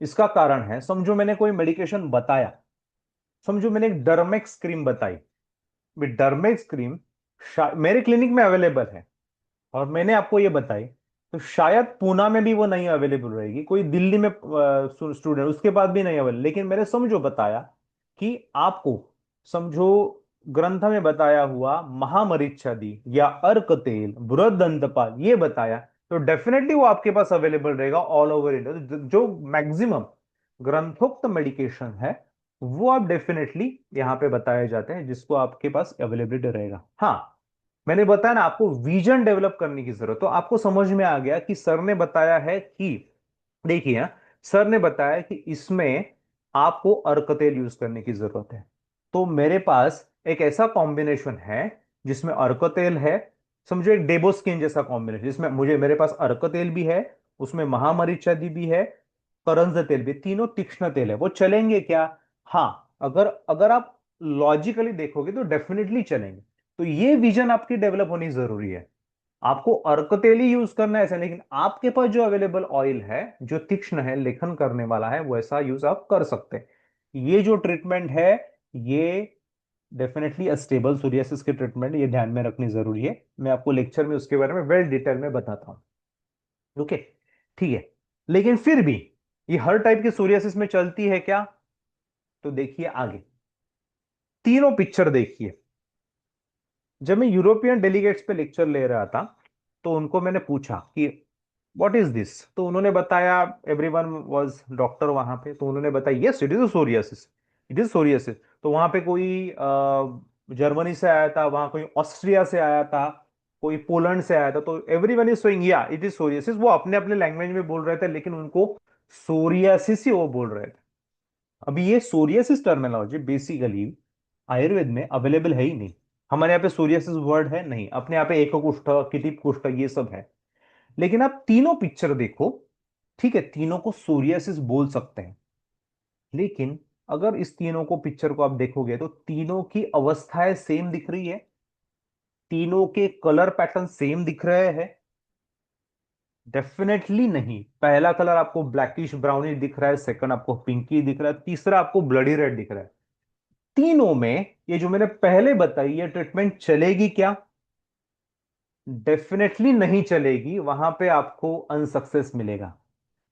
इसका कारण है, समझो मैंने कोई मेडिकेशन बताया, समझो मैंने एक डर्मेक्स क्रीम बताई। डर्मेक्स क्रीम मेरे क्लिनिक में अवेलेबल है और मैंने आपको ये बताई, तो शायद पूना में भी वो नहीं अवेलेबल रहेगी, कोई दिल्ली में स्टूडेंट उसके पास भी नहीं अवेलेबल। लेकिन मैंने समझो बताया कि आपको, समझो ग्रंथ में बताया हुआ महामरीचादी या अर्क तेल, बृहदंतपाल ये बताया, तो डेफिनेटली वो आपके पास अवेलेबल रहेगा ऑल ओवर इंडिया। जो मैक्सिमम ग्रंथोक्त मेडिकेशन है वो आप डेफिनेटली यहाँ पे बताए जाते हैं, जिसको आपके पास अवेलेबिलिटी रहेगा। हाँ, मैंने बताया ना आपको विजन डेवलप करने की जरूरत, तो आपको समझ में आ गया कि सर ने बताया है कि, देखिए सर ने बताया कि इसमें आपको अर्क तेल यूज करने की जरूरत है। तो मेरे पास एक ऐसा कॉम्बिनेशन है जिसमें अर्क तेल है, समझो एक डेबोस्किन जैसा कॉम्बिनेशन, जिसमें मेरे पास अर्क तेल भी है, उसमें महामरीचादी भी है, करंज तेल भी, तीनों तीक्ष्ण तेल है। वो चलेंगे क्या? हाँ, अगर अगर आप लॉजिकली देखोगे तो डेफिनेटली चलेंगे। तो ये विजन आपकी डेवलप होनी जरूरी है। आपको अर्क तेल ही यूज करना है ऐसा, लेकिन आपके पास जो अवेलेबल ऑयल है जो तीक्ष्ण है, लेखन करने वाला है, वैसा यूज आप कर सकते हैं। ये जो ट्रीटमेंट है, ये डेफिनेटली स्टेबल सोरियासिस की ट्रीटमेंट, ये ध्यान में रखनी जरूरी है। मैं आपको लेक्चर में उसके बारे में वेल डिटेल में बताता हूं। ओके, ठीक है। लेकिन फिर भी ये हर टाइप के सोरियासिस में चलती है क्या? तो देखिए आगे तीनों पिक्चर देखिए। जब मैं यूरोपियन डेलीगेट्स पे लेक्चर ले रहा था, तो उनको मैंने पूछा कि व्हाट इज दिस, तो उन्होंने बताया, एवरीवन वाज डॉक्टर वहां पे, तो उन्होंने बताया yes it is psoriasis, it is psoriasis. तो वहां पे कोई जर्मनी से आया था, वहां कोई ऑस्ट्रिया से आया था, कोई पोलैंड से आया था, तो एवरीवन इज सोइंग या इट इज सोरियासिस। वो अपने अपने लैंग्वेज में बोल रहे थे, लेकिन उनको सोरियासिस ही वो बोल रहे थे। अभी ये सोरियासिस टर्मिनोलॉजी बेसिकली आयुर्वेद में अवेलेबल है ही नहीं। हमारे यहाँ पे सोरियासिस वर्ड है नहीं, अपने यहाँ पे एक कुष्ठ, किटिप कुष्ठ, ये सब है। लेकिन आप तीनों पिक्चर देखो, ठीक है, तीनों को सोरियासिस बोल सकते हैं। लेकिन अगर इस तीनों को पिक्चर को आप देखोगे तो तीनों की अवस्थाएं सेम दिख रही है, तीनों के कलर पैटर्न सेम दिख रहे हैं? डेफिनेटली नहीं। पहला कलर आपको ब्लैकिश ब्राउनिश दिख रहा है, सेकंड आपको पिंकी दिख रहा है, तीसरा आपको ब्लडी रेड दिख रहा है। तीनों में ये जो मैंने पहले बताई ये ट्रीटमेंट चलेगी क्या? डेफिनेटली नहीं चलेगी, वहां पे आपको अनसक्सेस मिलेगा।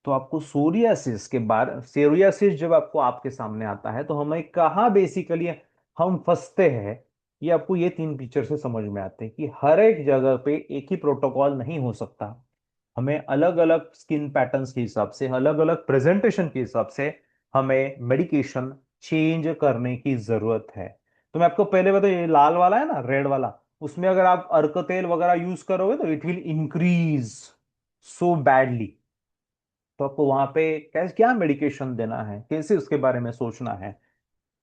तो आपको सोरियासिस के बाद, सोरियासिस जब आपको आपके सामने आता है तो हमें कहाँ बेसिकली हम फंसते हैं, ये आपको ये तीन पिक्चर से समझ में आते हैं कि हर एक जगह पे एक ही प्रोटोकॉल नहीं हो सकता। हमें अलग अलग स्किन पैटर्न्स के हिसाब से, अलग अलग प्रेजेंटेशन के हिसाब से हमें मेडिकेशन चेंज करने की जरूरत है। तो मैं आपको पहले बताया, ये लाल वाला है ना, रेड वाला, उसमें अगर आप अर्क तेल वगैरह यूज करोगे तो it will increase so badly. तो आपको वहां पे कैसे क्या मेडिकेशन देना है, कैसे उसके बारे में सोचना है,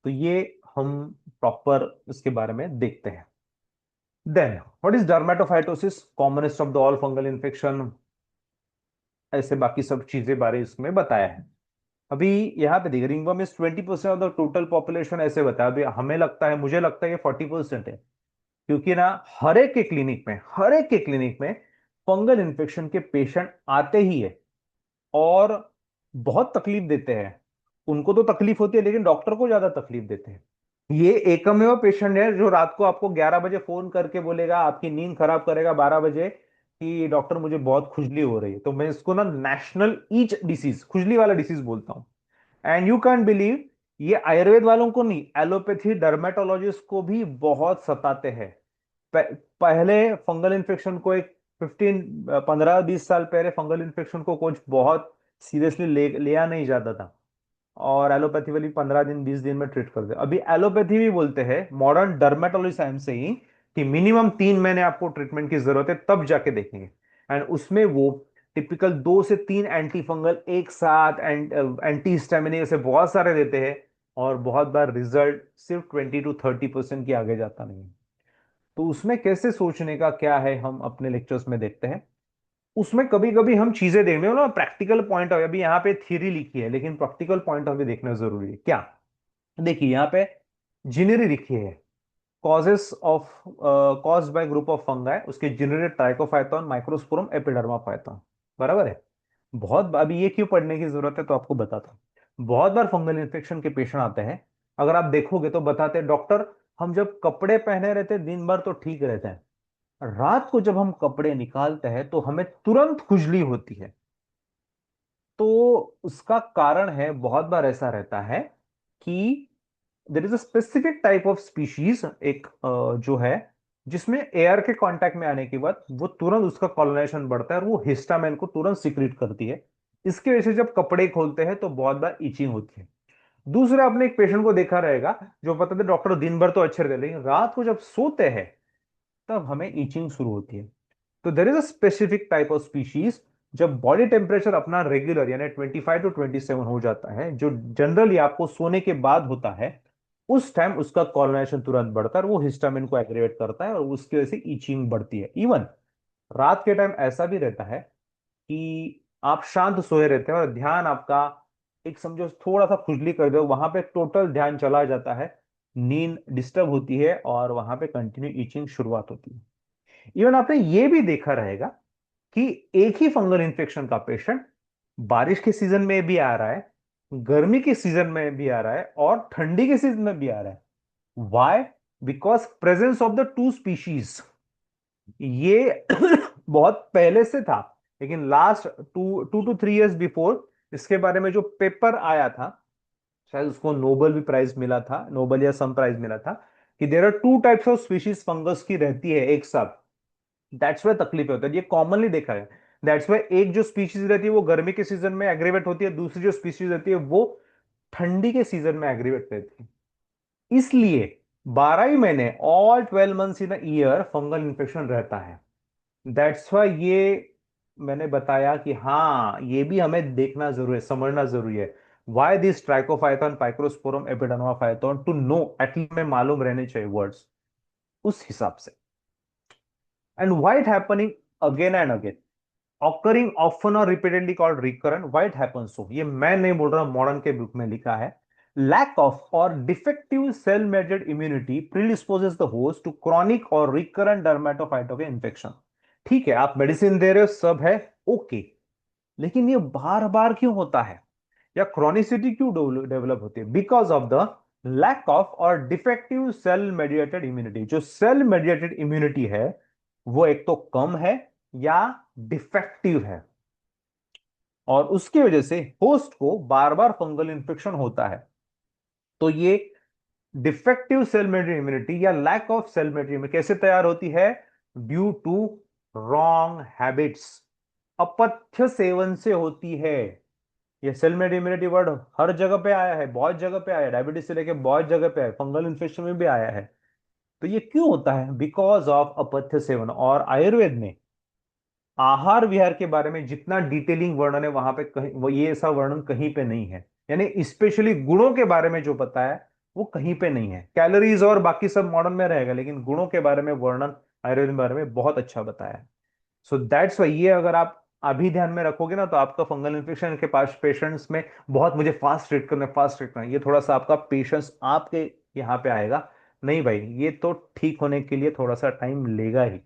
तो ये हम प्रॉपर इसके बारे में देखते हैं। Then what is dermatophytosis, commonest of the all fungal infection, ऐसे बाकी सब चीजें बारे इसमें बताया है। अभी यहाँ पे देख, ringworm is 20% of the total population ऐसे बताया। अभी हमें लगता है, मुझे लगता है ये 40% है, क्योंकि ना हर एक के क्लिनिक में, हर एक के क्लिनिक में फंगल इन्फेक्शन के पेशेंट आते ही है और बहुत तकलीफ देते हैं। उनको तो तकलीफ होती है लेकिन डॉक्टर को ज्यादा तकलीफ देते हैं। ये एकमेव पेशेंट है जो रात को आपको 11 बजे फोन करके बोलेगा, आपकी नींद खराब करेगा 12 बजे, कि डॉक्टर मुझे बहुत खुजली हो रही है। तो मैं इसको ना नेशनल ईच डिसीज, खुजली वाला डिसीज बोलता हूँ। एंड यू कैन बिलीव, ये आयुर्वेद वालों को नहीं, एलोपैथी डर्मेटोलॉजिस्ट को भी बहुत सताते हैं। पहले फंगल इन्फेक्शन को एक 15 20 साल पहले फंगल इन्फेक्शन को कुछ बहुत सीरियसली लिया नहीं जाता था, और एलोपैथी वाली 15 दिन 20 दिन में ट्रीट कर दे। अभी एलोपैथी भी बोलते हैं, मॉडर्न डर्मेटोलॉजी साइंस से ही, कि मिनिमम 3 महीने आपको ट्रीटमेंट की जरूरत है, तब जाके देखेंगे। एंड उसमें वो टिपिकल 2 से 3 एंटी फंगल एक साथ, एंटी हिस्टामिनिक ऐसे बहुत सारे देते हैं, और बहुत बार रिजल्ट सिर्फ 20 to 30% के आगे जाता नहीं है। तो उसमें कैसे सोचने का क्या है, हम अपने लेक्चर्स में देखते हैं। उसमें कभी कभी हम चीजें देखने, मतलब प्रैक्टिकल पॉइंट ऑफ व्यू, अभी यहाँ पे थ्योरी लिखी है लेकिन प्रैक्टिकल पॉइंट ऑफ व्यू देखना जरूरी है क्या। देखिए यहाँ पे जिनरी लिखी है, causes of cause by group of fungi, उसके जिनरी ट्राइकोफाइथॉन, माइक्रोस्पोरम, एपिडर्माफाइथॉन, बराबर है। बहुत, अभी ये क्यों पढ़ने की जरूरत है तो आपको बताता हूँ। बहुत बार फंगल इन्फेक्शन के पेशेंट आते हैं, अगर आप देखोगे तो बताते हैं, डॉक्टर हम जब कपड़े पहने रहते दिन भर तो ठीक रहता है, रात को जब हम कपड़े निकालते हैं तो हमें तुरंत खुजली होती है। तो उसका कारण है, बहुत बार ऐसा रहता है कि there is a specific type of species, एक जो है, जिसमें एयर के कांटेक्ट में आने के बाद वो तुरंत उसका कॉलोनाइजेशन बढ़ता है और वो हिस्टामिन को तुरंत सिक्रीट करती है। इसकी वजह से जब कपड़े खोलते हैं तो बहुत बार इचिंग होती है। दूसरा, आपने एक पेशेंट को देखा रहेगा जो बताते डॉक्टर दिन भर तो अच्छे रहते लेकिन रात को जब सोते हैं तब हमें इचिंग शुरू होती है। तो there is a specific type of species, जब बॉडी टेम्परेचर अपना रेगुलर यानी 25 to 27 हो जाता है, जो जनरली आपको सोने के बाद होता है, उस टाइम उसका कॉलोनाइजेशन तुरंत बढ़ता है और वो हिस्टामिन को एग्रीवेट करता है और उसकी वजह से ईचिंग बढ़ती है। इवन रात के टाइम ऐसा भी रहता है कि आप शांत सोए रहते हैं और ध्यान आपका, एक समझो थोड़ा सा खुजली कर दो, वहां पे टोटल ध्यान चला जाता है, नींद डिस्टर्ब होती है और वहां पे कंटिन्यू ईचिंग शुरुआत होती है। इवन आपने ये भी देखा रहेगा कि एक ही फंगल इन्फेक्शन का पेशेंट बारिश के सीजन में भी आ रहा है, गर्मी के सीजन में भी आ रहा है और ठंडी के सीजन में भी आ रहा है। Why? Because presence of the two species, ये बहुत पहले से था, लेकिन लास्ट 2 to 3 years बिफोर इसके बारे में जो पेपर आया था, शायद उसको नोबेल भी प्राइज मिला था, नोबेल या सम प्राइज मिला था, कि there are 2 types of species fungus की रहती है एक साथ। दैट्स वाई तकलीफ होता है, ये कॉमनली देखा है। दैट्स वाई एक जो स्पीशीज रहती है वो गर्मी के सीजन में एग्रीवेट होती है, दूसरी जो स्पीशीज रहती है वो ठंडी के सीजन में एग्रीवेट रहती है। इसलिए 12 ही महीने, ऑल 12 months इन ईयर फंगल इन्फेक्शन रहता है। दैट्स वाई ये मैंने बताया कि हाँ, ये भी हमें देखना जरूरी है, समझना जरूरी है। Why this trichophyton, microsporum, epidermophyton, to know, at least में मालूम रहने चाहिए वर्ड्स उस हिसाब से। And why it happening again and again, occurring often or repeatedly called recurrent, why it happens so, ये मैं नहीं बोल रहा, मॉडर्न के बुक में लिखा है। lack of or defective cell mediated immunity predisposes the host to chronic or recurrent dermatophytotic infection। ठीक है, आप मेडिसिन दे रहे हो, सब है, ओके, लेकिन ये बार बार क्यों होता है या क्रॉनिसिटी क्यों डेवलप होती है? Because of the lack of और डिफेक्टिव सेल मेडिएटेड इम्यूनिटी। जो सेल मेडिएटेड इम्यूनिटी है वो एक तो कम है या डिफेक्टिव है, और उसकी वजह से होस्ट को बार बार फंगल इन्फेक्शन होता है। तो ये डिफेक्टिव सेल मेडिएटेड इम्यूनिटी या lack of cell mediated immunity कैसे तैयार होती है? ड्यू टू रॉन्ग हैबिट्स, अपथ्य सेवन से होती है। ये सेल मेड इम्यूनिटी वर्ड हर जगह पे आया है, बहुत जगह पे आया है, डायबिटीज से लेके बहुत जगह पे है, फंगल इन्फेक्शन में भी आया है। तो ये क्यों होता है? बिकॉज ऑफ अपथ्य सेवन। और आयुर्वेद में आहार विहार के बारे में जितना डिटेलिंग वर्णन है वहां पे कहीं ये ऐसा वर्णन कहीं पे नहीं है। यानी स्पेशली गुणों के बारे में जो पता है वो कहीं पे नहीं है। कैलोरीज और बाकी सब मॉडर्न में रहेगा, लेकिन गुणों के बारे में वर्णन आयुर्वेद के बारे में बहुत अच्छा बताया है। सो दैट्स वाई ये अगर आप अभी ध्यान में रखोगे ना, तो आपका फंगल इन्फेक्शन के पास पेशेंट्स में बहुत मुझे फास्ट ट्रीट करना है, ये थोड़ा सा आपका पेशेंस आपके यहाँ पे आएगा। नहीं भाई, ये तो ठीक होने के लिए थोड़ा सा टाइम लेगा ही।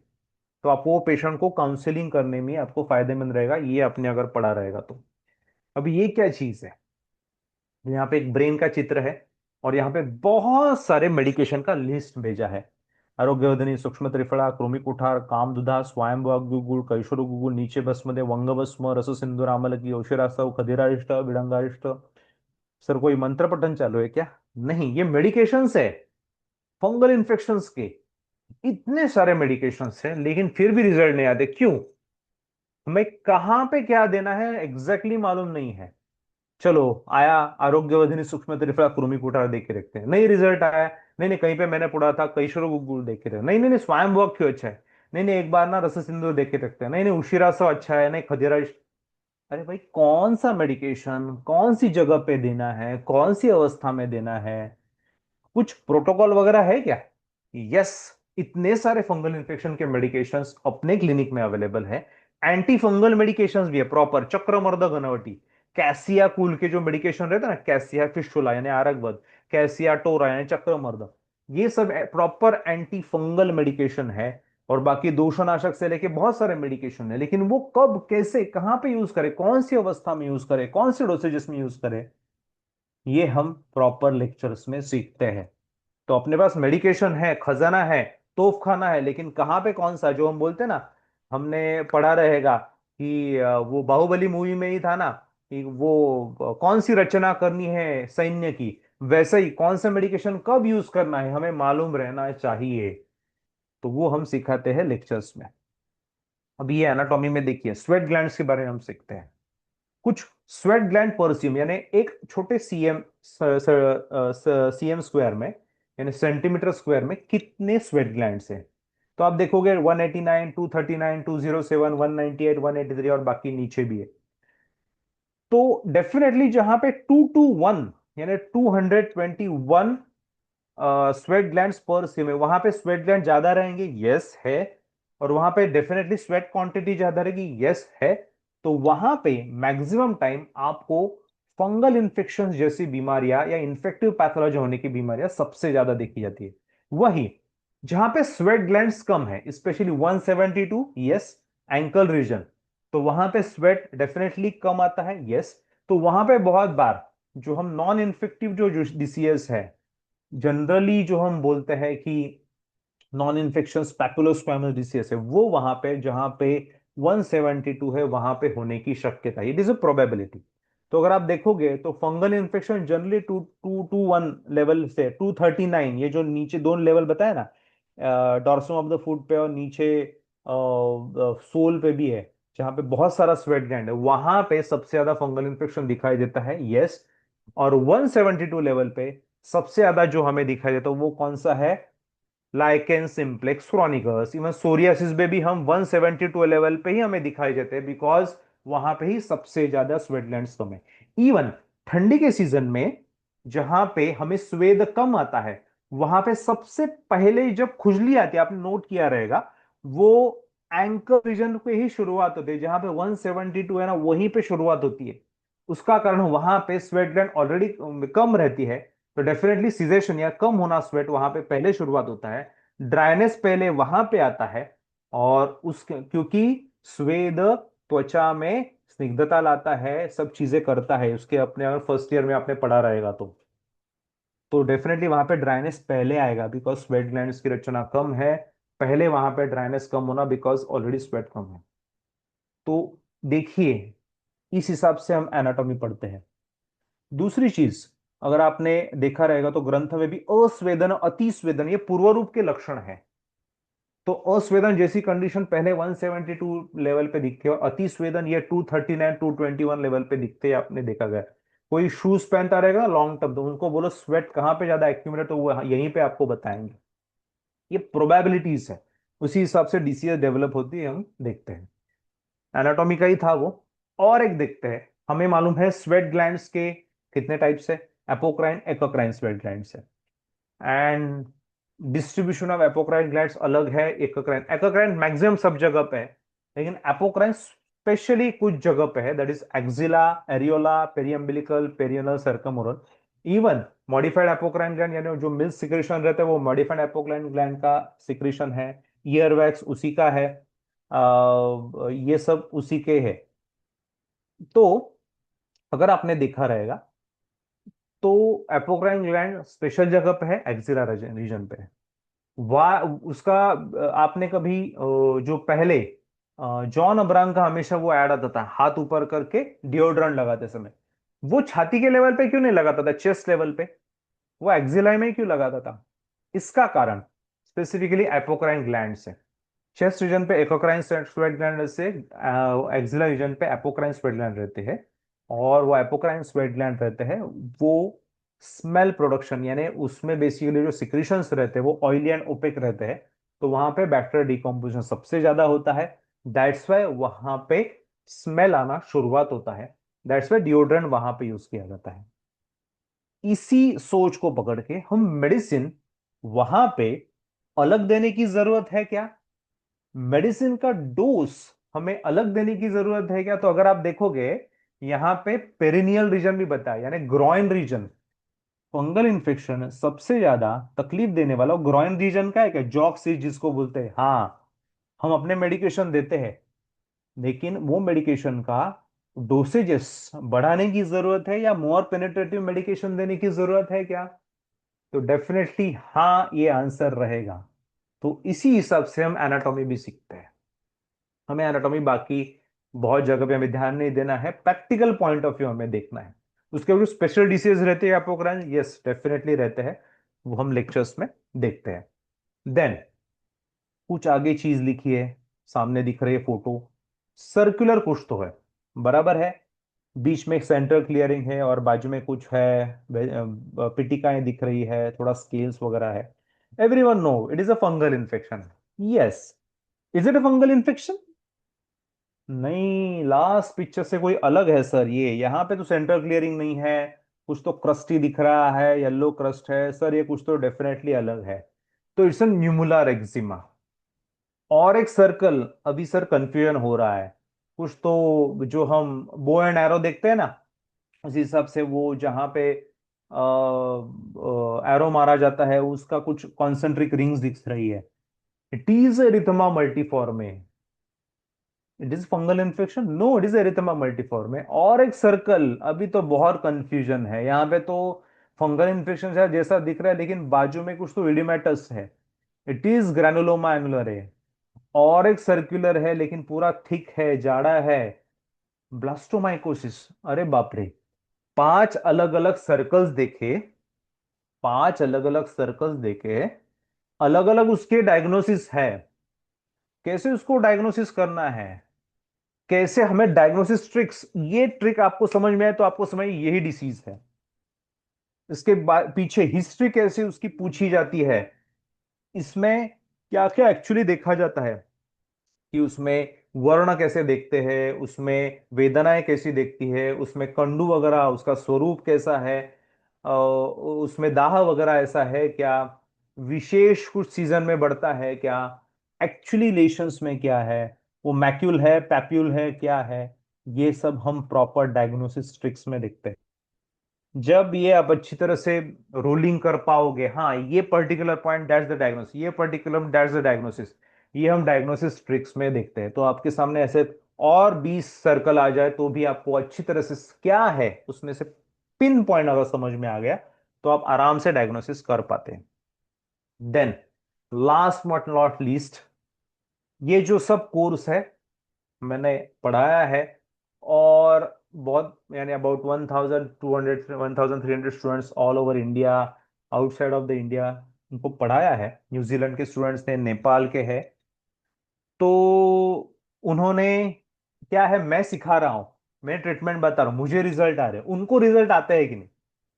तो आप वो पेशेंट को काउंसलिंग करने में आपको फायदेमंद रहेगा, ये आपने अगर पढ़ा रहेगा तो। अब ये क्या चीज है? यहाँ पे एक ब्रेन का चित्र है, और यहाँ पे बहुत सारे मेडिकेशन का लिस्ट भेजा है। आरोग्यवर्धिनी, सूक्ष्म त्रिफला, कृमि कुठार, कामदुधा, स्वयंभुआ गुगुळ, कैशोर गुगुळ, नीचे भस्मदे, वंगभस्म, रस सिंधूर, आमलकी, औषधास्तव, खदिरारिष्ट, विडंगारिष्ट। सर कोई मंत्र पठन चालू है क्या? नहीं, ये मेडिकेशंस है फंगल इन्फेक्शंस के। इतने सारे मेडिकेशंस हैं लेकिन फिर भी रिजल्ट नहीं आते, क्यों? हमें कहां पे क्या देना है एग्जैक्टली मालूम नहीं है। चलो, आया आरोग्यवर्धिनी सूक्ष्म त्रिफला कृमि कुठार देख के रखते हैं, नहीं रिजल्ट आया। नहीं नहीं, कहीं पे मैंने पढ़ा था कैशोर गुगुल देख के रखते हैं। नहीं नहीं नहीं, स्वयंभुआ क्यों अच्छा है? नहीं नहीं, एक बार ना रस सिंधु देख के रखते हैं। नहीं नहीं, उशिरा सा अच्छा है। नहीं, खदिरा। अरे भाई, कौन सा मेडिकेशन कौन सी जगह पे देना है, कौन सी अवस्था में देना है? कुछ प्रोटोकॉल वगैरह है क्या? यस, इतने सारे फंगल इन्फेक्शन के मेडिकेशंस अपने क्लिनिक में अवेलेबल है। एंटी फंगल मेडिकेशंस भी है प्रॉपर, चक्रमर्द घनवटी, कैसिया कूल के जो मेडिकेशन रहते हैं ना, कैसिया फिस्टुला यानी आरकबद, कैसिया टोरा यानी चक्रमर्द, ये सब प्रॉपर एंटी फंगल मेडिकेशन है। और बाकी दोषनाशक से लेके बहुत सारे मेडिकेशन है, लेकिन वो कब, कैसे, कहां पे यूज करें, कौन सी अवस्था में यूज करें, कौन से डोसेजेस में यूज करें, ये हम प्रॉपर लेक्चर्स में सीखते हैं। तो अपने पास मेडिकेशन है, खजाना है, तोफ खाना है, लेकिन कहाँ पे कौन सा, जो हम बोलते हैं ना, हमने पढ़ा रहेगा कि वो बाहुबली मूवी में ही था ना, कि वो कौन सी रचना करनी है सैन्य की, वैसे ही कौन सा मेडिकेशन कब यूज करना है हमें मालूम रहना चाहिए। तो वो हम सिखाते हैं लेक्चर्स में। अभी ये एनाटॉमी में देखिए, स्वेट ग्लैंड्स के बारे में हम सीखते हैं। कुछ स्वेट ग्लैंड परस्यूम, यानी एक छोटे सीएम स्क्वायर में, यानी सेंटीमीटर स्क्वायर में कितने स्वेट ग्लैंड्स हैं? तो आप देखोगे 189, 239, 207, 198, 183 और बाकी नीचे भी है। तो डेफिनेटली जहां पे 221 यानी 221 स्वेट ग्लैंड्स पर सीएम है, वहां पे स्वेट ग्लैंड ज्यादा रहेंगे, यस है। और वहां पे डेफिनेटली स्वेट क्वांटिटी ज्यादा रहेगी, यस है। तो वहां पे मैक्सिमम टाइम आपको फंगल इन्फेक्शन जैसी बीमारियां या इन्फेक्टिव पैथोलॉजी होने की बीमारियां सबसे ज्यादा देखी जाती है। वही जहां पे स्वेट ग्लैंड्स कम है, स्पेशली 172, यस, एंकल रीजन, तो वहां पे स्वेट डेफिनेटली कम आता है, यस। तो वहां पे बहुत बार जो हम नॉन इन्फेक्टिव जो डिसीज है, जनरली जो हम बोलते हैं कि नॉन इन्फेक्शन स्पैकुलोस्क्वामस डिसीज है, वो वहां पे जहां पे 172 है वहां पे होने की शक्यता, इट इज अ प्रोबेबिलिटी। तो अगर आप देखोगे तो फंगल इन्फेक्शन जनरली 221 लेवल से 239, ये जो नीचे दोनों लेवल बताया ना, डॉर्सम ऑफ द फुट पे और नीचे सोल पे भी है, जहां पे बहुत सारा स्वेट ग्लैंड है, वहां पे सबसे ज्यादा फंगल इन्फेक्शन दिखाई देता है, यस। और 172 लेवल पे सबसे ज्यादा जो हमें दिखाई देता है वो कौन सा है? Lichen simplex chronicus. Even psoriasis में भी हम 172 लेवल पे ही हमें दिखाई देते हैं, बिकॉज वहां पे ही सबसे ज्यादा स्वेट ग्लैंड्स कम है। इवन ठंडी के सीजन में जहां पे हमें स्वेद कम आता है, वहां पे सबसे पहले जब खुजली आती है, आपने नोट किया रहेगा, वो एंकर रीजन पे ही शुरुआत होती है, जहां पे 172 है ना, वहीं पे शुरुआत होती है। उसका कारण वहां पे स्वेट ग्लैंड ऑलरेडी कम रहती है, तो डेफिनेटली सीजेशन या कम होना स्वेट वहां पे पहले शुरुआत होता है, ड्राइनेस पहले वहां पे आता है। और उसके क्योंकि स्वेद त्वचा में स्निग्धता लाता है, सब चीजें करता है, उसके अपने अगर फर्स्ट ईयर में आपने पढ़ा रहेगा तो। तो डेफिनेटली वहां पे ड्राइनेस पहले आएगा, बिकॉज स्वेट ग्लैंड्स की रचना कम है, पहले वहां पे ड्राइनेस कम होना, बिकॉज ऑलरेडी स्वेट कम है। तो देखिए, इस हिसाब से हम एनाटॉमी पढ़ते हैं। दूसरी चीज, अगर आपने देखा रहेगा तो ग्रंथ में भी अस्वेदन अतिस्वेदन ये पूर्व रूप के लक्षण है। तो अस्वेदन जैसी कंडीशन पहले 172 लेवल पे दिखते हो, अतिस्वेदन ये 239 221 लेवल पे दिखते हैं, आपने देखा गया। कोई शूज पहनता रहेगा लॉन्ग टर्म, तो उनको बोलो स्वेट कहाँ पे ज्यादा एक्यूमुलेट, तो वो यहीं पे आपको बताएंगे। ये प्रोबेबिलिटीज है, उसी हिसाब से डीसीएस डेवलप होती है, हम देखते हैं। एनाटॉमी का ही था वो। और एक देखते हैं, हमें मालूम है स्वेट ग्लैंड्स के कितने टाइप्स है, एपोक्राइन एक्वाक्राइन स्वेट ग्लैंड्स है। And distribution of apocrine glands अलग है, एक्वाक्राइन एक्वाक्राइन मैक्सिमम सब जगह पे है, लेकिन एपोक्राइन स्पेशली कुछ जगह पे है, that is axilla, areola, periumbilical, perianal, circumoral. Even modified apocrine gland यानी जो मिल्क सिक्रेशन रहता है वो मॉडिफाइड एपोक्राइन ग्लैंड का सिक्रेशन है। ईयर वैक्स उसी का है, ये सब उसी के है। तो अगर आपने देखा रहेगा तो एपोक्राइन ग्लैंड स्पेशल जगह पे है, एक्सिला रीजन पे है। वाह उसका आपने कभी जो पहले जॉन अब्राहम का हमेशा वो ऐड आता था हाथ ऊपर करके डिओड्रेंट लगाते समय, वो छाती के लेवल पे क्यों नहीं लगाता था, चेस्ट लेवल पे, वो एक्सिलाई में ही क्यों लगाता था? इसका कारण स्पेसिफिकली एपोक्राइन ग्लैंड से, चेस्ट रीजन पे एक्वाक्राइन स्वेट ग्लैंड से, एक्सिला रीजन पे एपोक्राइन स्वेट ग्लैंड रहते हैं। और वो एपोक्राइन स्वेट ग्लैंड रहते हैं, वो स्मेल प्रोडक्शन यानी उसमें बेसिकली जो सिक्रीशंस रहते हैं वो ऑयली एंड ओपेक रहते हैं, तो वहां पे बैक्टीरिया डिकम्पोजिशन सबसे ज्यादा होता है। दैट्स वाई वहां पे स्मेल आना शुरुआत होता है, दैट्स वाई डिओड्रेंट वहां पे यूज किया जाता है। इसी सोच को पकड़ के हम मेडिसिन वहां पे अलग देने की जरूरत है क्या, मेडिसिन का डोज हमें अलग देने की जरूरत है क्या? तो अगर आप देखोगे यहां पे पेरिनियल रीजन भी बताया, यानी ग्रॉइन रीजन, फंगल इन्फेक्शन सबसे ज्यादा तकलीफ देने वाला ग्रॉइन रीजन का है क्या, जॉक्सिस जिसको बोलते हैं। हाँ, हम अपने मेडिकेशन देते हैं, लेकिन वो मेडिकेशन का डोसेजेस बढ़ाने की जरूरत है या मोर पेनिट्रेटिव मेडिकेशन देने की जरूरत है क्या? तो डेफिनेटली हाँ, ये आंसर रहेगा। तो इसी हिसाब से हम एनाटॉमी भी सीखते हैं। हमें एनाटॉमी बाकी बहुत जगह पे हमें ध्यान नहीं देना है, प्रैक्टिकल पॉइंट ऑफ व्यू हमें देखना है। उसके जो स्पेशल डिसीज रहते हैं एपोक्राइन, यस डेफिनेटली रहते हैं, वो हम लेक्चर्स में देखते हैं। देन कुछ आगे चीज लिखी है, सामने दिख रही है फोटो, सर्कुलर कुछ तो है, बराबर है, बीच में एक सेंटर क्लियरिंग है और बाजू में कुछ है, पिटिकाएं दिख रही है, थोड़ा स्केल्स वगैरह है। Everyone know it is a fungal infection. Yes, is it a fungal infection? नहीं, लास्ट पिक्चर से कोई अलग है सर, ये यहाँ पे तो सेंटर क्लियरिंग नहीं है, कुछ तो क्रस्टी दिख रहा है, येलो क्रस्ट है सर, ये कुछ तो डेफिनेटली अलग है। तो इट्स अ न्यूमुलर एक्जिमा। और एक सर्कल, अभी सर कंफ्यूजन हो रहा है, कुछ तो जो हम बो एंड एरो देखते हैं ना, उस हिसाब से वो जहां पे एरो मारा जाता है उसका कुछ कॉन्सेंट्रिक रिंग्स दिख रही है, it is erythema multiforme. It is fungal infection? No, it is erythema multiforme. और एक सर्कल, अभी तो बहुत कंफ्यूजन है यहाँ पे, तो फंगल इन्फेक्शन शायद जैसा दिख रहा है, लेकिन बाजू में कुछ तो इडियोमेटस है, इट इज ग्रैनुलोमा एनुलर है। और एक सर्कुलर है लेकिन पूरा थिक है, जाड़ा है, ब्लास्टोमाइकोसिस। अरे बाप रे, पांच अलग अलग सर्कल्स देखे, पांच अलग अलग सर्कल्स देखे, अलग अलग उसके डायग्नोसिस है। कैसे उसको डायग्नोसिस करना है, कैसे हमें डायग्नोसिस ट्रिक्स, ये ट्रिक आपको समझ में आए तो आपको समझ यही डिसीज है। इसके पीछे हिस्ट्री कैसे उसकी पूछी जाती है, इसमें क्या क्या एक्चुअली देखा जाता है, कि उसमें वर्ण कैसे देखते हैं, उसमें वेदनाएं कैसी देखती है, उसमें कंडू वगैरह उसका स्वरूप कैसा है, उसमें दाह वगैरह ऐसा है क्या, विशेष कुछ सीजन में बढ़ता है क्या, एक्चुअली लेशंस में क्या है, वो मैक्यूल है पैप्यूल है क्या है, ये सब हम प्रॉपर डायग्नोसिस ट्रिक्स में देखते हैं। जब ये आप अच्छी तरह से रोलिंग कर पाओगे, हाँ ये particular point that's the diagnosis, ये पर्टिकुलर दैट्स द डायग्नोसिस, ये हम डायग्नोसिस ट्रिक्स में देखते हैं। तो आपके सामने ऐसे और 20 सर्कल आ जाए तो भी आपको अच्छी तरह से क्या है उसमें से पिन पॉइंट अगर समझ में आ गया तो आप आराम से डायग्नोसिस कर पाते हैं। Then last but not least, ये जो सब कोर्स है मैंने पढ़ाया है, और बहुत यानी about 1200 1300 students all over India, outside of the India, उनको पढ़ाया है। न्यूजीलैंड के स्टूडेंट्स ने, नेपाल के हैं। तो उन्होंने, क्या है, मैं सिखा रहा हूं, मैं ट्रीटमेंट बता रहा हूं, मुझे रिजल्ट आ रहे हैं, उनको रिजल्ट आते हैं कि नहीं,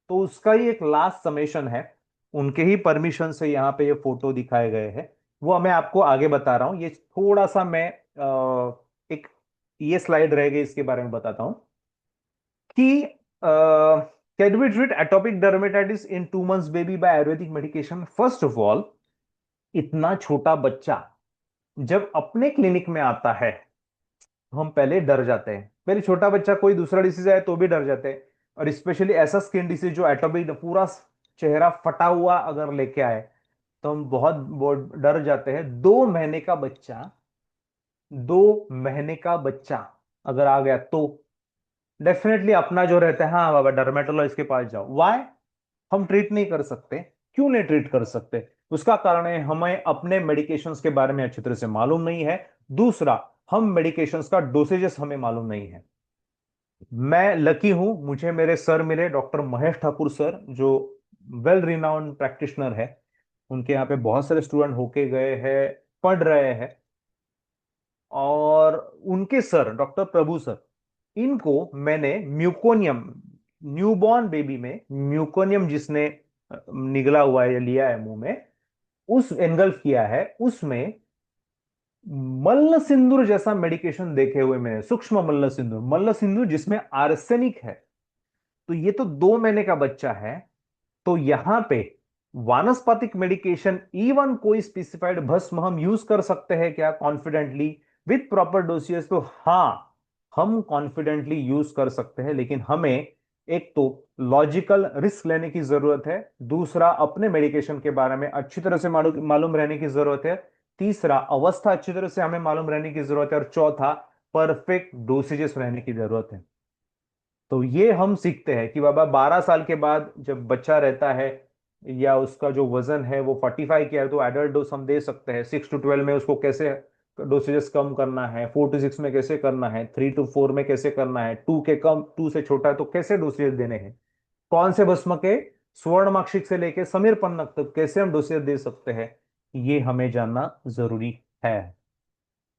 तो उसका ही एक लास्ट समेशन है। उनके ही परमिशन से यहाँ पे ये फोटो दिखाए गए हैं, वो मैं आपको आगे बता रहा हूँ। ये थोड़ा सा मैं एक, ये स्लाइड रह गई, इसके बारे में बताता हूँ कि can we treat atopic dermatitis in 2 months baby by Ayurvedic medication. First of all, इतना छोटा बच्चा जब अपने क्लिनिक में आता है, हम पहले डर जाते हैं। पहले छोटा बच्चा कोई दूसरा डिसीज आए तो भी डर जाते हैं, और स्पेशली ऐसा स्किन डिसीज जो एटोपिक, पूरा चेहरा फटा हुआ अगर लेके आए तो हम बहुत बहुत डर जाते हैं। 2 महीने का बच्चा, 2 महीने का बच्चा अगर आ गया तो डेफिनेटली अपना जो रहता है, हाँ बाबा डर्मेटोलॉजिस्ट के पास जाओ। वाई? हम ट्रीट नहीं कर सकते। क्यों नहीं ट्रीट कर सकते? उसका कारण है हमें अपने मेडिकेशंस के बारे में अच्छी तरह से मालूम नहीं है। दूसरा, हम मेडिकेशंस का डोसेजेस हमें मालूम नहीं है। मैं लकी हूं, मुझे मेरे सर मिले, डॉक्टर महेश ठाकुर सर, जो वेल रिनाउंड प्रैक्टिशनर है। उनके यहाँ पे बहुत सारे स्टूडेंट होके गए हैं, पढ़ रहे हैं। और उनके सर डॉक्टर प्रभु सर, इनको मैंने म्यूकोनियम, न्यूबॉर्न बेबी में म्यूकोनियम जिसने निगला हुआ है या लिया है मुंह में, उस एनगल्फ किया है, उसमें मल्ल सिंदूर जैसा मेडिकेशन देखे हुए मैंने, सूक्ष्म मल्ल सिंदूर, मल्ल सिंदूर जिसमें आर्सेनिक है। तो ये तो 2 महीने का बच्चा है। तो यहां पे वानस्पतिक मेडिकेशन, इवन कोई स्पेसिफाइड भस्म हम यूज कर सकते हैं क्या कॉन्फिडेंटली विथ प्रॉपर डोसियस? तो हाँ, हम कॉन्फिडेंटली यूज कर सकते हैं, लेकिन हमें एक तो लॉजिकल रिस्क लेने की जरूरत है, दूसरा अपने मेडिकेशन के बारे में अच्छी तरह से मालूम रहने की जरूरत है, तीसरा अवस्था अच्छी तरह से हमें मालूम रहने की जरूरत है, और चौथा परफेक्ट डोसेजेस रहने की जरूरत है। तो ये हम सीखते हैं कि बाबा 12 साल के बाद जब बच्चा रहता है, या उसका जो वजन है वो 45 किया है, तो एडल्ट डोज हम दे सकते हैं। 6 to 12 में उसको कैसे डोसेजेस कम करना है, 4 to 6 में कैसे करना है, 3 to 4 में कैसे करना है, 2 के कम, 2 से छोटा है तो कैसे डोसेज देने हैं, कौन से भस्म के स्वर्ण माक्षिक से लेके समीर पन्नक तक कैसे हम डोसेज दे सकते हैं, ये हमें जानना जरूरी है।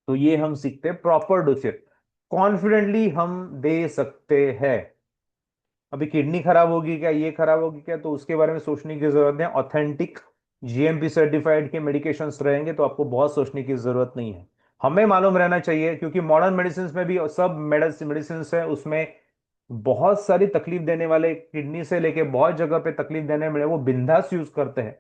तो ये हम सीखते हैं, प्रॉपर डोसेज कॉन्फिडेंटली हम दे सकते हैं। अभी किडनी खराब होगी क्या, ये खराब होगी क्या, तो उसके बारे में सोचने की जरूरत नहीं। ऑथेंटिक जीएमपी सर्टिफाइड के मेडिकेशंस रहेंगे तो आपको बहुत सोचने की जरूरत नहीं है। हमें मालूम रहना चाहिए, क्योंकि मॉडर्न मेडिसिन में भी सब मेडिसिन है, उसमें बहुत सारी तकलीफ देने वाले, किडनी से लेके बहुत जगह पे तकलीफ देने वाले, वो बिंदास यूज करते हैं।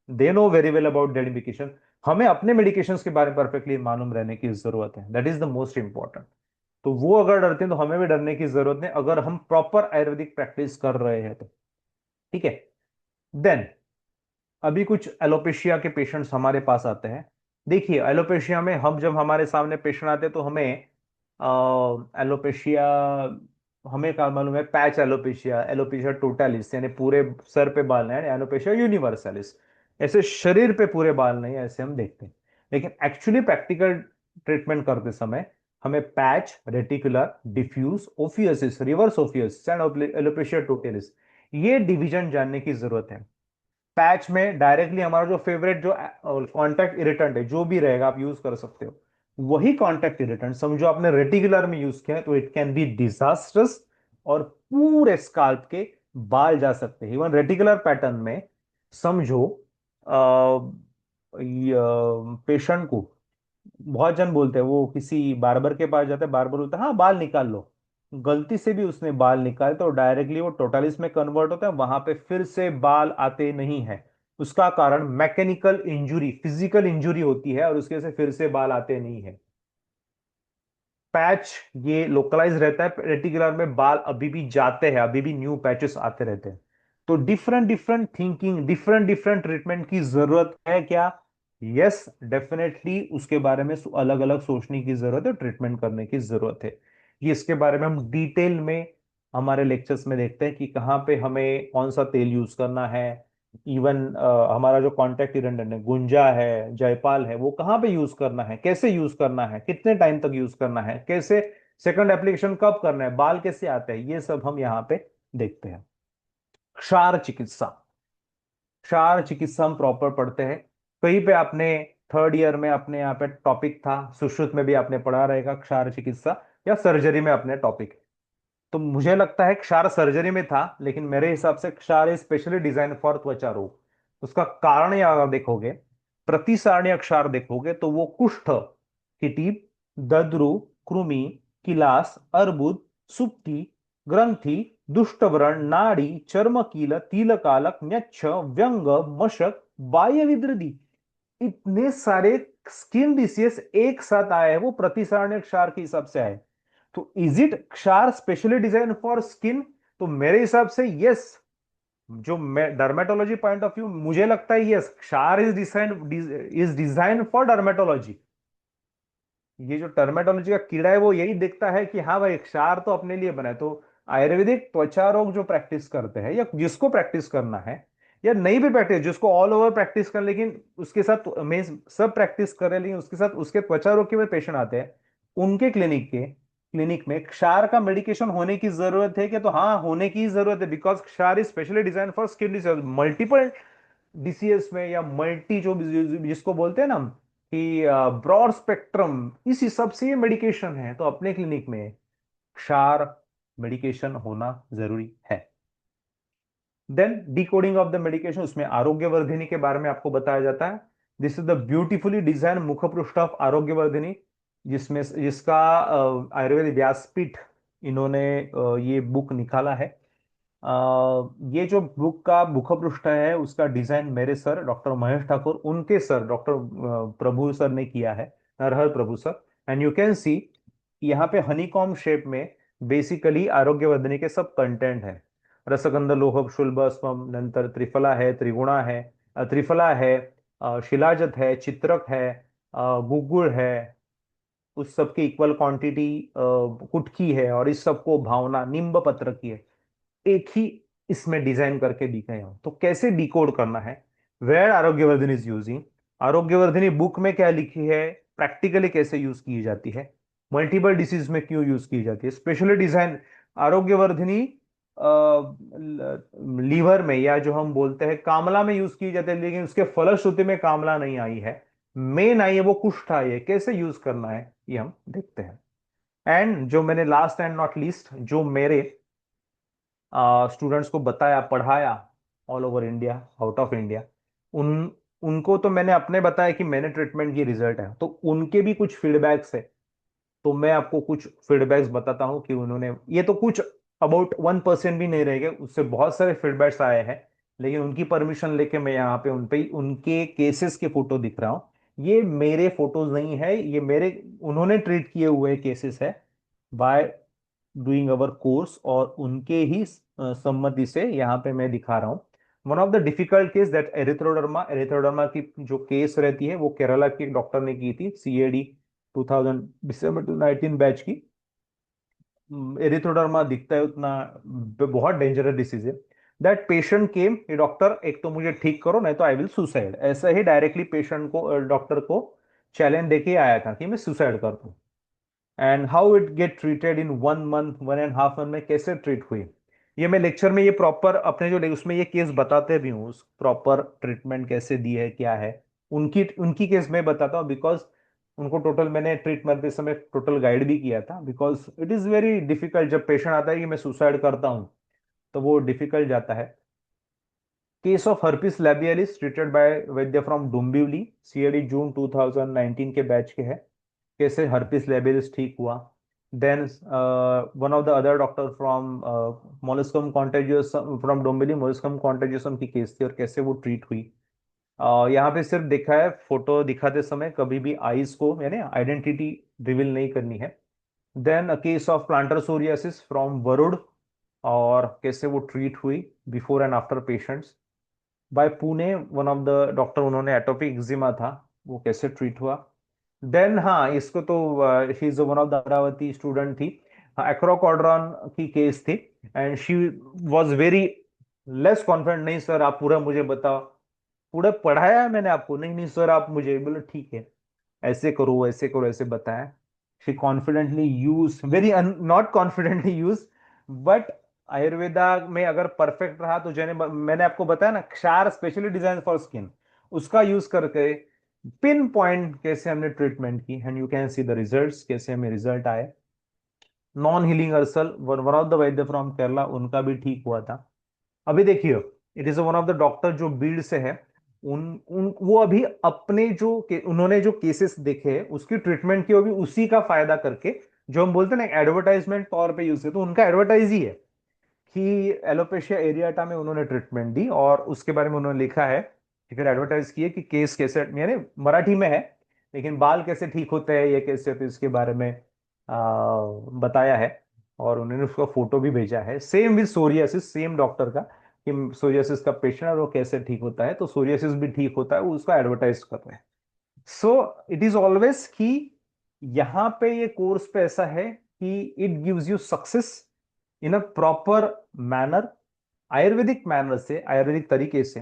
They know very well about that medication. हमें अपने मेडिकेशंस के बारे में परफेक्टली मालूम रहने की जरूरत है। That is the most important. तो वो अगर डरते हैं तो हमें भी डरने की जरूरत नहीं, अगर हम प्रॉपर आयुर्वेदिक प्रैक्टिस कर रहे हैं तो। ठीक है। देन अभी कुछ एलोपेशिया के पेशेंट्स हमारे पास आते हैं। देखिए, एलोपेशिया में हम जब हमारे सामने पेशेंट आते हैं तो हमें एलोपेशिया, हमें क्या मालूम है, पैच एलोपेशिया, एलोपेशिया टोटालिस यानी पूरे सर पे बाल नहीं, एलोपेशिया यूनिवर्सलिस ऐसे शरीर पे पूरे बाल नहीं, ऐसे हम देखते हैं। लेकिन एक्चुअली प्रैक्टिकल ट्रीटमेंट करते समय हमें patch, reticular, diffuse, ophiasis, reverse ophiasis and alopecia totalis, ये डिवीजन जानने की जरूरत है। पैच में डायरेक्टली हमारा जो फेवरेट जो कॉन्टैक्ट इरिटेंट है, जो भी रहेगा आप यूज कर सकते हो, वही कॉन्टैक्ट इरिटेंट समझो आपने रेटिकुलर में यूज किया है, तो इट कैन बी डिजास्ट्रस, और पूरे स्काल्प के बाल जा सकते हैं। इवन रेटिकुलर पैटर्न में समझो पेशेंट को, बहुत जन बोलते हैं, वो किसी बार्बर के पास जाते हैं, बार्बर बोलता है हाँ बाल निकाल लो, गलती से भी उसने बाल निकाले तो डायरेक्टली वो टोटालिस में कन्वर्ट होता है, वहां पे फिर से बाल आते नहीं है। उसका कारण मैकेनिकल इंजुरी, फिजिकल इंजुरी होती है, और उसके वजह से फिर से बाल आते नहीं है। पैच ये लोकलाइज रहता है, रेटिकुलर में बाल अभी भी जाते हैं, अभी भी न्यू पैचेस आते रहते हैं। तो different different thinking, different different treatment की जरूरत है क्या? यस, डेफिनेटली उसके बारे में अलग अलग सोचने की जरूरत है, ट्रीटमेंट करने की जरूरत है। ये इसके बारे में हम डिटेल में हमारे लेक्चर्स में देखते हैं कि कहाँ पे हमें कौन सा तेल यूज करना है। इवन हमारा जो कॉन्टेक्ट इरेंडेंट है, गुंजा है, जयपाल है, वो कहाँ पे यूज करना है, कैसे यूज करना है, कितने टाइम तक यूज करना है, कैसे सेकंड एप्लीकेशन कब करना है, बाल कैसे आते हैं, ये सब हम यहाँ पे देखते हैं। क्षार चिकित्सा, क्षार चिकित्सा हम प्रॉपर पढ़ते हैं। कहीं पे आपने थर्ड ईयर में अपने यहाँ पे टॉपिक था, सुश्रुत में भी आपने पढ़ा रहेगा क्षार चिकित्सा, या सर्जरी में अपने टॉपिक। तो मुझे लगता है क्षार सर्जरी में था, लेकिन मेरे हिसाब से क्षार इज स्पेशली डिजाइन फॉर त्वचा रोग। उसका कारण या अगर देखोगे, प्रतिसारणीय क्षार देखोगे तो वो कुष्ठ, किटीप, दद्रु, कृमि, किलास, अर्बुद, सुप्ति, ग्रंथि, दुष्टव्रण, नाड़ी, चर्मकील, तिलकालक, न्यच्छ, व्यंग, मशक, बाह्य विद्रदी, इतने सारे स्किन डिसीज एक साथ आए हैं, वो प्रतिसारणीय क्षार के हिसाब से आए। तो इज इट क्षार स्पेशली डिजाइन फॉर स्किन? तो मेरे हिसाब से यस, जो डर्मेटोलॉजी पॉइंट ऑफ व्यू मुझे लगता है यस, क्षार इज डिजाइन फॉर डर्मेटोलॉजी। ये जो टर्मेटोलॉजी का कीड़ा है वो यही देखता है कि हाँ भाई क्षार तो अपने लिए बना है। तो आयुर्वेदिक त्वचा रोग जो प्रैक्टिस करते हैं, या जिसको प्रैक्टिस करना है, या नहीं भी प्रैक्टिस, जिसको ऑल ओवर प्रैक्टिस कर, लेकिन उसके साथ मैं सब प्रैक्टिस कर रहे हैं, लेकिन उसके साथ उसके त्वचा रोग के भी पेशेंट आते हैं, उनके क्लिनिक में क्षार का मेडिकेशन होने की जरूरत है कि, तो हाँ होने की जरूरत है, बिकॉज क्षार is specially design for skin disease, multiple DCS में, या मल्टी जो जिसको बोलते हैं ना हम, कि ब्रॉड स्पेक्ट्रम, इस हिसाब से ये मेडिकेशन है। तो अपने क्लिनिक में क्षार मेडिकेशन होना जरूरी है। Then decoding of the medication, उसमें आरोग्यवर्धिनी के बारे में आपको बताया जाता है। This is the beautifully design मुखपृष्ठ ऑफ आरोग्यवर्धिनी, जिसका आयुर्वेद व्यासपीठ इन्होंने ये बुक निकाला है। ये जो बुक का मुखपृष्ठ है उसका डिजाइन मेरे सर डॉक्टर महेश ठाकुर, उनके सर डॉक्टर प्रभु सर ने किया है, Narhar Prabhu sir. And you can see यहाँ पे हनीकॉम शेप में बेसिकली आरोग्यवर्धनी के सब कंटेंट है। रसगंध लोह शुल्बस्वम, नंतर त्रिफला है, त्रिगुणा है, त्रिफला है, शिलाजत है, चित्रक है, गुगुल है, उस सबकी इक्वल क्वांटिटी कुटकी है, और इस सबको भावना निम्ब पत्र की है, एक ही इसमें डिजाइन करके दिखे हैं। तो कैसे डिकोड करना है, वेयर आरोग्यवर्धन इज यूजिंग, आरोग्यवर्धिनी बुक में क्या लिखी है, प्रैक्टिकली कैसे यूज की जाती है, मल्टीपल डिसीज में क्यों यूज की जाती है, स्पेशली डिजाइन आरोग्यवर्धिनी लीवर में, या जो हम बोलते हैं कामला में यूज की जाती है, लेकिन उसके फलश्रुति में कामला नहीं आई है, मेन आई है वो कुष्ठ आई है। कैसे यूज करना है ये हम देखते हैं। एंड जो मैंने लास्ट एंड नॉट लीस्ट जो मेरे स्टूडेंट्स को बताया, पढ़ाया, all over India, out of India, उन उनको तो मैंने अपने बताया कि मैंने ट्रीटमेंट की रिजल्ट है, तो उनके भी कुछ फीडबैक्स है। तो मैं आपको कुछ फीडबैक्स बताता हूं कि उन्होंने, ये तो कुछ अबाउट 1% भी नहीं रहेगा, उससे बहुत सारे फीडबैक्स आए हैं, लेकिन उनकी परमिशन लेके मैं यहाँ पे उन पे उनके केसेस के फोटो दिख रहा हूँ। ये मेरे फोटोज नहीं है, ये मेरे उन्होंने ट्रीट किए हुए केसेस है बाय डूइंग अवर कोर्स, और उनके ही सम्मति से यहाँ पे मैं दिखा रहा हूँ। One of the difficult case that erythroderma, erythroderma की जो केस रहती है वो केरला के डॉक्टर ने की थी, सीएडी 2000 दिसंबर 2019 बैच की। एरिथ्रोडर्मा दिखता है उतना, बहुत डेंजरस डिसीज है। दैट पेशेंट केम, ये डॉक्टर एक तो मुझे ठीक करो नहीं तो आई विल सुसाइड, ऐसा ही डायरेक्टली पेशेंट को, डॉक्टर को चैलेंज देके आया था कि मैं सुसाइड कर दूं। And how it get treated in 1 month, 1.5 month में कैसे ट्रीट हुई, ये मैं लेक्चर में ये प्रॉपर अपने जो उसमें ये केस बताते भी हूँ, प्रॉपर ट्रीटमेंट कैसे दी है क्या है, उनकी उनकी केस में बताता हूँ, बिकॉज उनको टोटल मैंने ट्रीटमेंट के समय टोटल गाइड भी किया था। Because it is very difficult, जब पेशेंट आता है कि मैं सुसाइड करता हूँ तो वो डिफिकल्ट जाता है। Case of herpes labialis treated by Vaidya from Dombivli, CAD June 2019 के बैच के है, कैसे हर्पिस लेबिलिस ठीक हुआ। Then one of the other doctor from molluscum contagious from Dombivli, molluscum contagiosum की केस थी और कैसे वो ट्रीट हुई। यहाँ पे सिर्फ देखा है, फोटो दिखाते समय कभी भी आईज को यानी आइडेंटिटी रिवील नहीं करनी है। Then a case of plantar psoriasis from Warud, और कैसे वो ट्रीट हुई, before and after patients by Pune, one of the doctor, उन्होंने एटोपिक एक्जिमा था, वो कैसे ट्रीट हुआ। देन हाँ, इसको तो ही is one of the Amravati student थी, एक्रोकॉर्डरॉन की केस थी, and she was very less confident. नहीं सर, आप पूरा मुझे बताओ, पूरा पढ़ाया है मैंने आपको। नहीं नहीं सर, आप मुझे बोलो ठीक है, ऐसे करो ऐसे करो, ऐसे बताया। She confidently use, very not confidently use, but Ayurveda में अगर परफेक्ट रहा तो जैसे मैंने आपको बताया ना, क्षार स्पेशली डिजाइन फॉर स्किन, उसका यूज करके पिन पॉइंट कैसे हमने ट्रीटमेंट की, and you can see the results, कैसे हमें रिजल्ट आए। Non healing ulcer, one of the Vaidya from Kerala, उनका भी ठीक हुआ था। अभी देखिए, it is one of the doctor जो बीड़ से है, उन उन वो अभी अपने उन्होंने जो केसेस देखे हैं उसकी ट्रीटमेंट की, वो भी उसी का फायदा करके, जो हम बोलते हैं ना एडवर्टाइजमेंट तौर पे यूज किया, तो उनका एडवर्टाइज ही है कि एलोपेशिया एरियाटा में उन्होंने ट्रीटमेंट दी, और उसके बारे में उन्होंने लिखा है कि फिर एडवर्टाइज किए कि केस कैसे, यानी मराठी में है, लेकिन बाल कैसे ठीक होते हैं, ये कैसे होते हैं, इसके बारे में बताया है। और उन्होंने उसका फोटो भी भेजा है, same with psoriasis, same doctor का, कि सोरियासिस का पेशेंट और वो कैसे ठीक होता है, तो सोरियासिस भी ठीक होता है, वो उसका एडवर्टाइज कर रहे हैं। सो इट इज ऑलवेज कि यहाँ पे ये कोर्स पे ऐसा है कि it gives you success in a proper manner, Ayurvedic manner से, आयुर्वेदिक तरीके से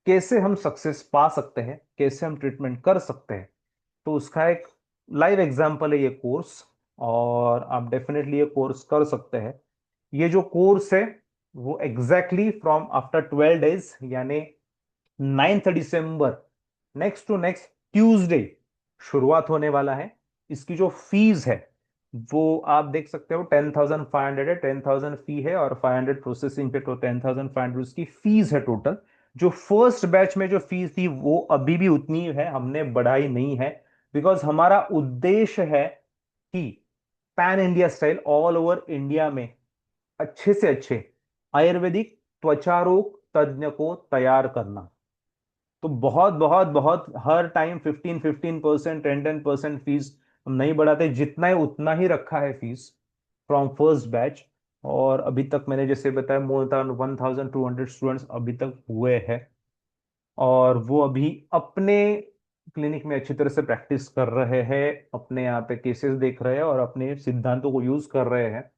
कैसे हम सक्सेस पा सकते हैं, कैसे हम ट्रीटमेंट कर सकते हैं। तो उसका एक लाइव एग्जांपल है ये कोर्स, और आप डेफिनेटली ये कोर्स कर सकते हैं। ये जो कोर्स है वो एग्जैक्टली फ्रॉम आफ्टर 12 डेज, यानी 9 दिसंबर, नेक्स्ट टू नेक्स्ट ट्यूसडे शुरुआत होने वाला है। इसकी जो फीस है वो आप देख सकते हो, 10,500 है, 10,000 फी है और 500 प्रोसेसिंग पे, तो 10,500 उसकी फीस है टोटल। जो फर्स्ट बैच में जो फीस थी वो अभी भी उतनी है, हमने बढ़ाई नहीं है, बिकॉज हमारा उद्देश्य है कि pan India style, all over India में अच्छे से अच्छे आयुर्वेदिक त्वचा रोग तज्ञ को तैयार करना। तो बहुत बहुत बहुत हर टाइम 15-15%, 10-10% फीस हम नहीं बढ़ाते, जितना है उतना ही रखा है फीस फ्रॉम फर्स्ट बैच। और अभी तक मैंने जैसे बताया, मोर देन 1,200 स्टूडेंट्स अभी तक हुए हैं, और वो अभी अपने क्लिनिक में अच्छी तरह से प्रैक्टिस कर रहे हैं, अपने यहाँ पे केसेस देख रहे हैं और अपने सिद्धांतों को यूज कर रहे हैं।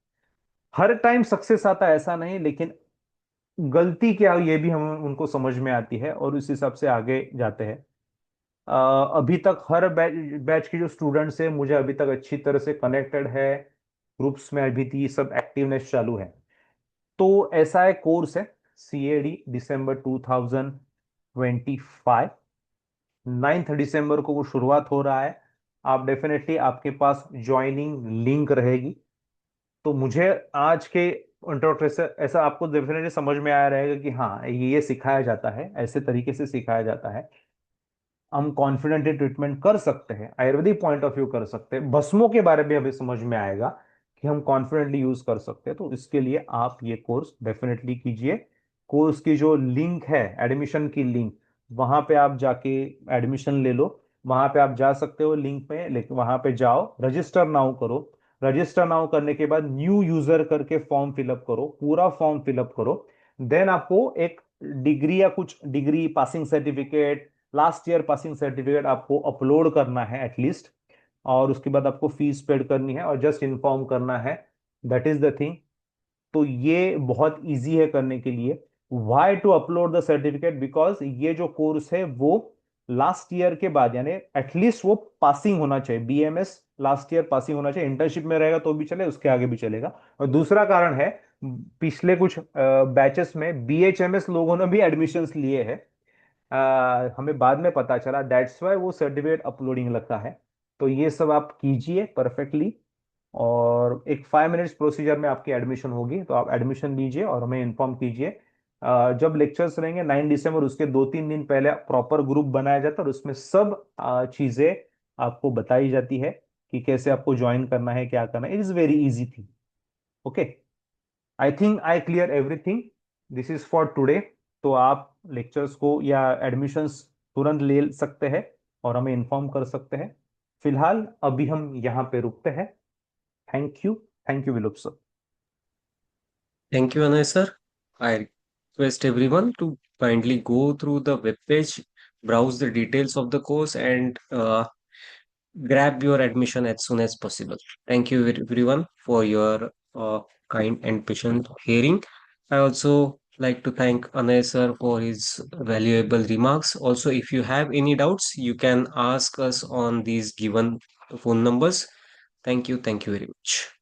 हर टाइम सक्सेस आता है ऐसा नहीं, लेकिन गलती क्या हुई ये भी हम उनको समझ में आती है और उस हिसाब से आगे जाते हैं। अभी तक हर बैच बैच के जो स्टूडेंट्स हैं मुझे अभी तक अच्छी तरह से कनेक्टेड है, ग्रुप्स में अभी भी सब एक्टिवनेस चालू है। तो ऐसा एक कोर्स है, CAD दिसंबर 2025, 9 दिसंबर को वो शुरुआत हो रहा है। आप डेफिनेटली, आपके पास ज्वाइनिंग लिंक रहेगी। तो मुझे आज के इंट्रोडक्शन से ऐसा आपको डेफिनेटली समझ में आया रहेगा कि हाँ, ये सिखाया जाता है, ऐसे तरीके से सिखाया जाता है, हम कॉन्फिडेंटली ट्रीटमेंट कर सकते हैं, आयुर्वेदिक पॉइंट ऑफ व्यू कर सकते हैं, भस्मों के बारे में हमें समझ में आएगा कि हम कॉन्फिडेंटली यूज कर सकते हैं। तो इसके लिए आप ये कोर्स डेफिनेटली कीजिए। कोर्स की जो लिंक है, एडमिशन की लिंक, वहां पे आप जाके एडमिशन ले लो। वहां पे आप जा सकते हो लिंक पे, लेकिन वहां पे जाओ, रजिस्टर नाउ करो। रजिस्टर नाउ करने के बाद न्यू यूजर करके फॉर्म फिलअप करो, पूरा फॉर्म फिलअप करो। देन आपको एक डिग्री या कुछ degree, passing certificate, last year passing certificate आपको अपलोड करना है एटलीस्ट, और उसके बाद आपको फीस पेड करनी है और जस्ट इन्फॉर्म करना है। That is the thing. तो ये बहुत इजी है करने के लिए। Why to upload the certificate, because ये जो कोर्स है वो लास्ट ईयर के बाद, यानी एटलीस्ट वो पासिंग होना चाहिए, BMS लास्ट ईयर पासिंग होना चाहिए। इंटर्नशिप में रहेगा तो भी चले, उसके आगे भी चलेगा। और दूसरा कारण है, पिछले कुछ बैचेस में BHMS लोगों ने भी एडमिशन्स लिए हैं, हमें बाद में पता चला, दैट्स वाई वो सर्टिफिकेट अपलोडिंग लगता है। तो ये सब आप कीजिए परफेक्टली, और एक 5 मिनट्स प्रोसीजर में आपकी एडमिशन होगी। तो आप एडमिशन लीजिए और हमें इन्फॉर्म कीजिए। जब लेक्चर्स रहेंगे 9 दिसंबर, उसके 2-3 दिन पहले प्रॉपर ग्रुप बनाया जाता है और उसमें सब चीजें आपको बताई जाती है कि कैसे आपको ज्वाइन करना है, क्या करना है। It is very easy thing. Okay, I think I clear everything. This is for today. तो आप लेक्चर्स को या एडमिशंस तुरंत ले सकते हैं और हमें इन्फॉर्म कर सकते हैं। फिलहाल अभी हम यहाँ पे रुकते हैं। थैंक यू, थैंक यू विलुप sir. Thank you, Anay sir. I request everyone to kindly go through the web page, browse the details of the course, and grab your admission as soon as possible. Thank you everyone for your kind and patient hearing. I also like to thank Anay sir for his valuable remarks. Also, if you have any doubts, you can ask us on these given phone numbers. Thank you. Thank you very much.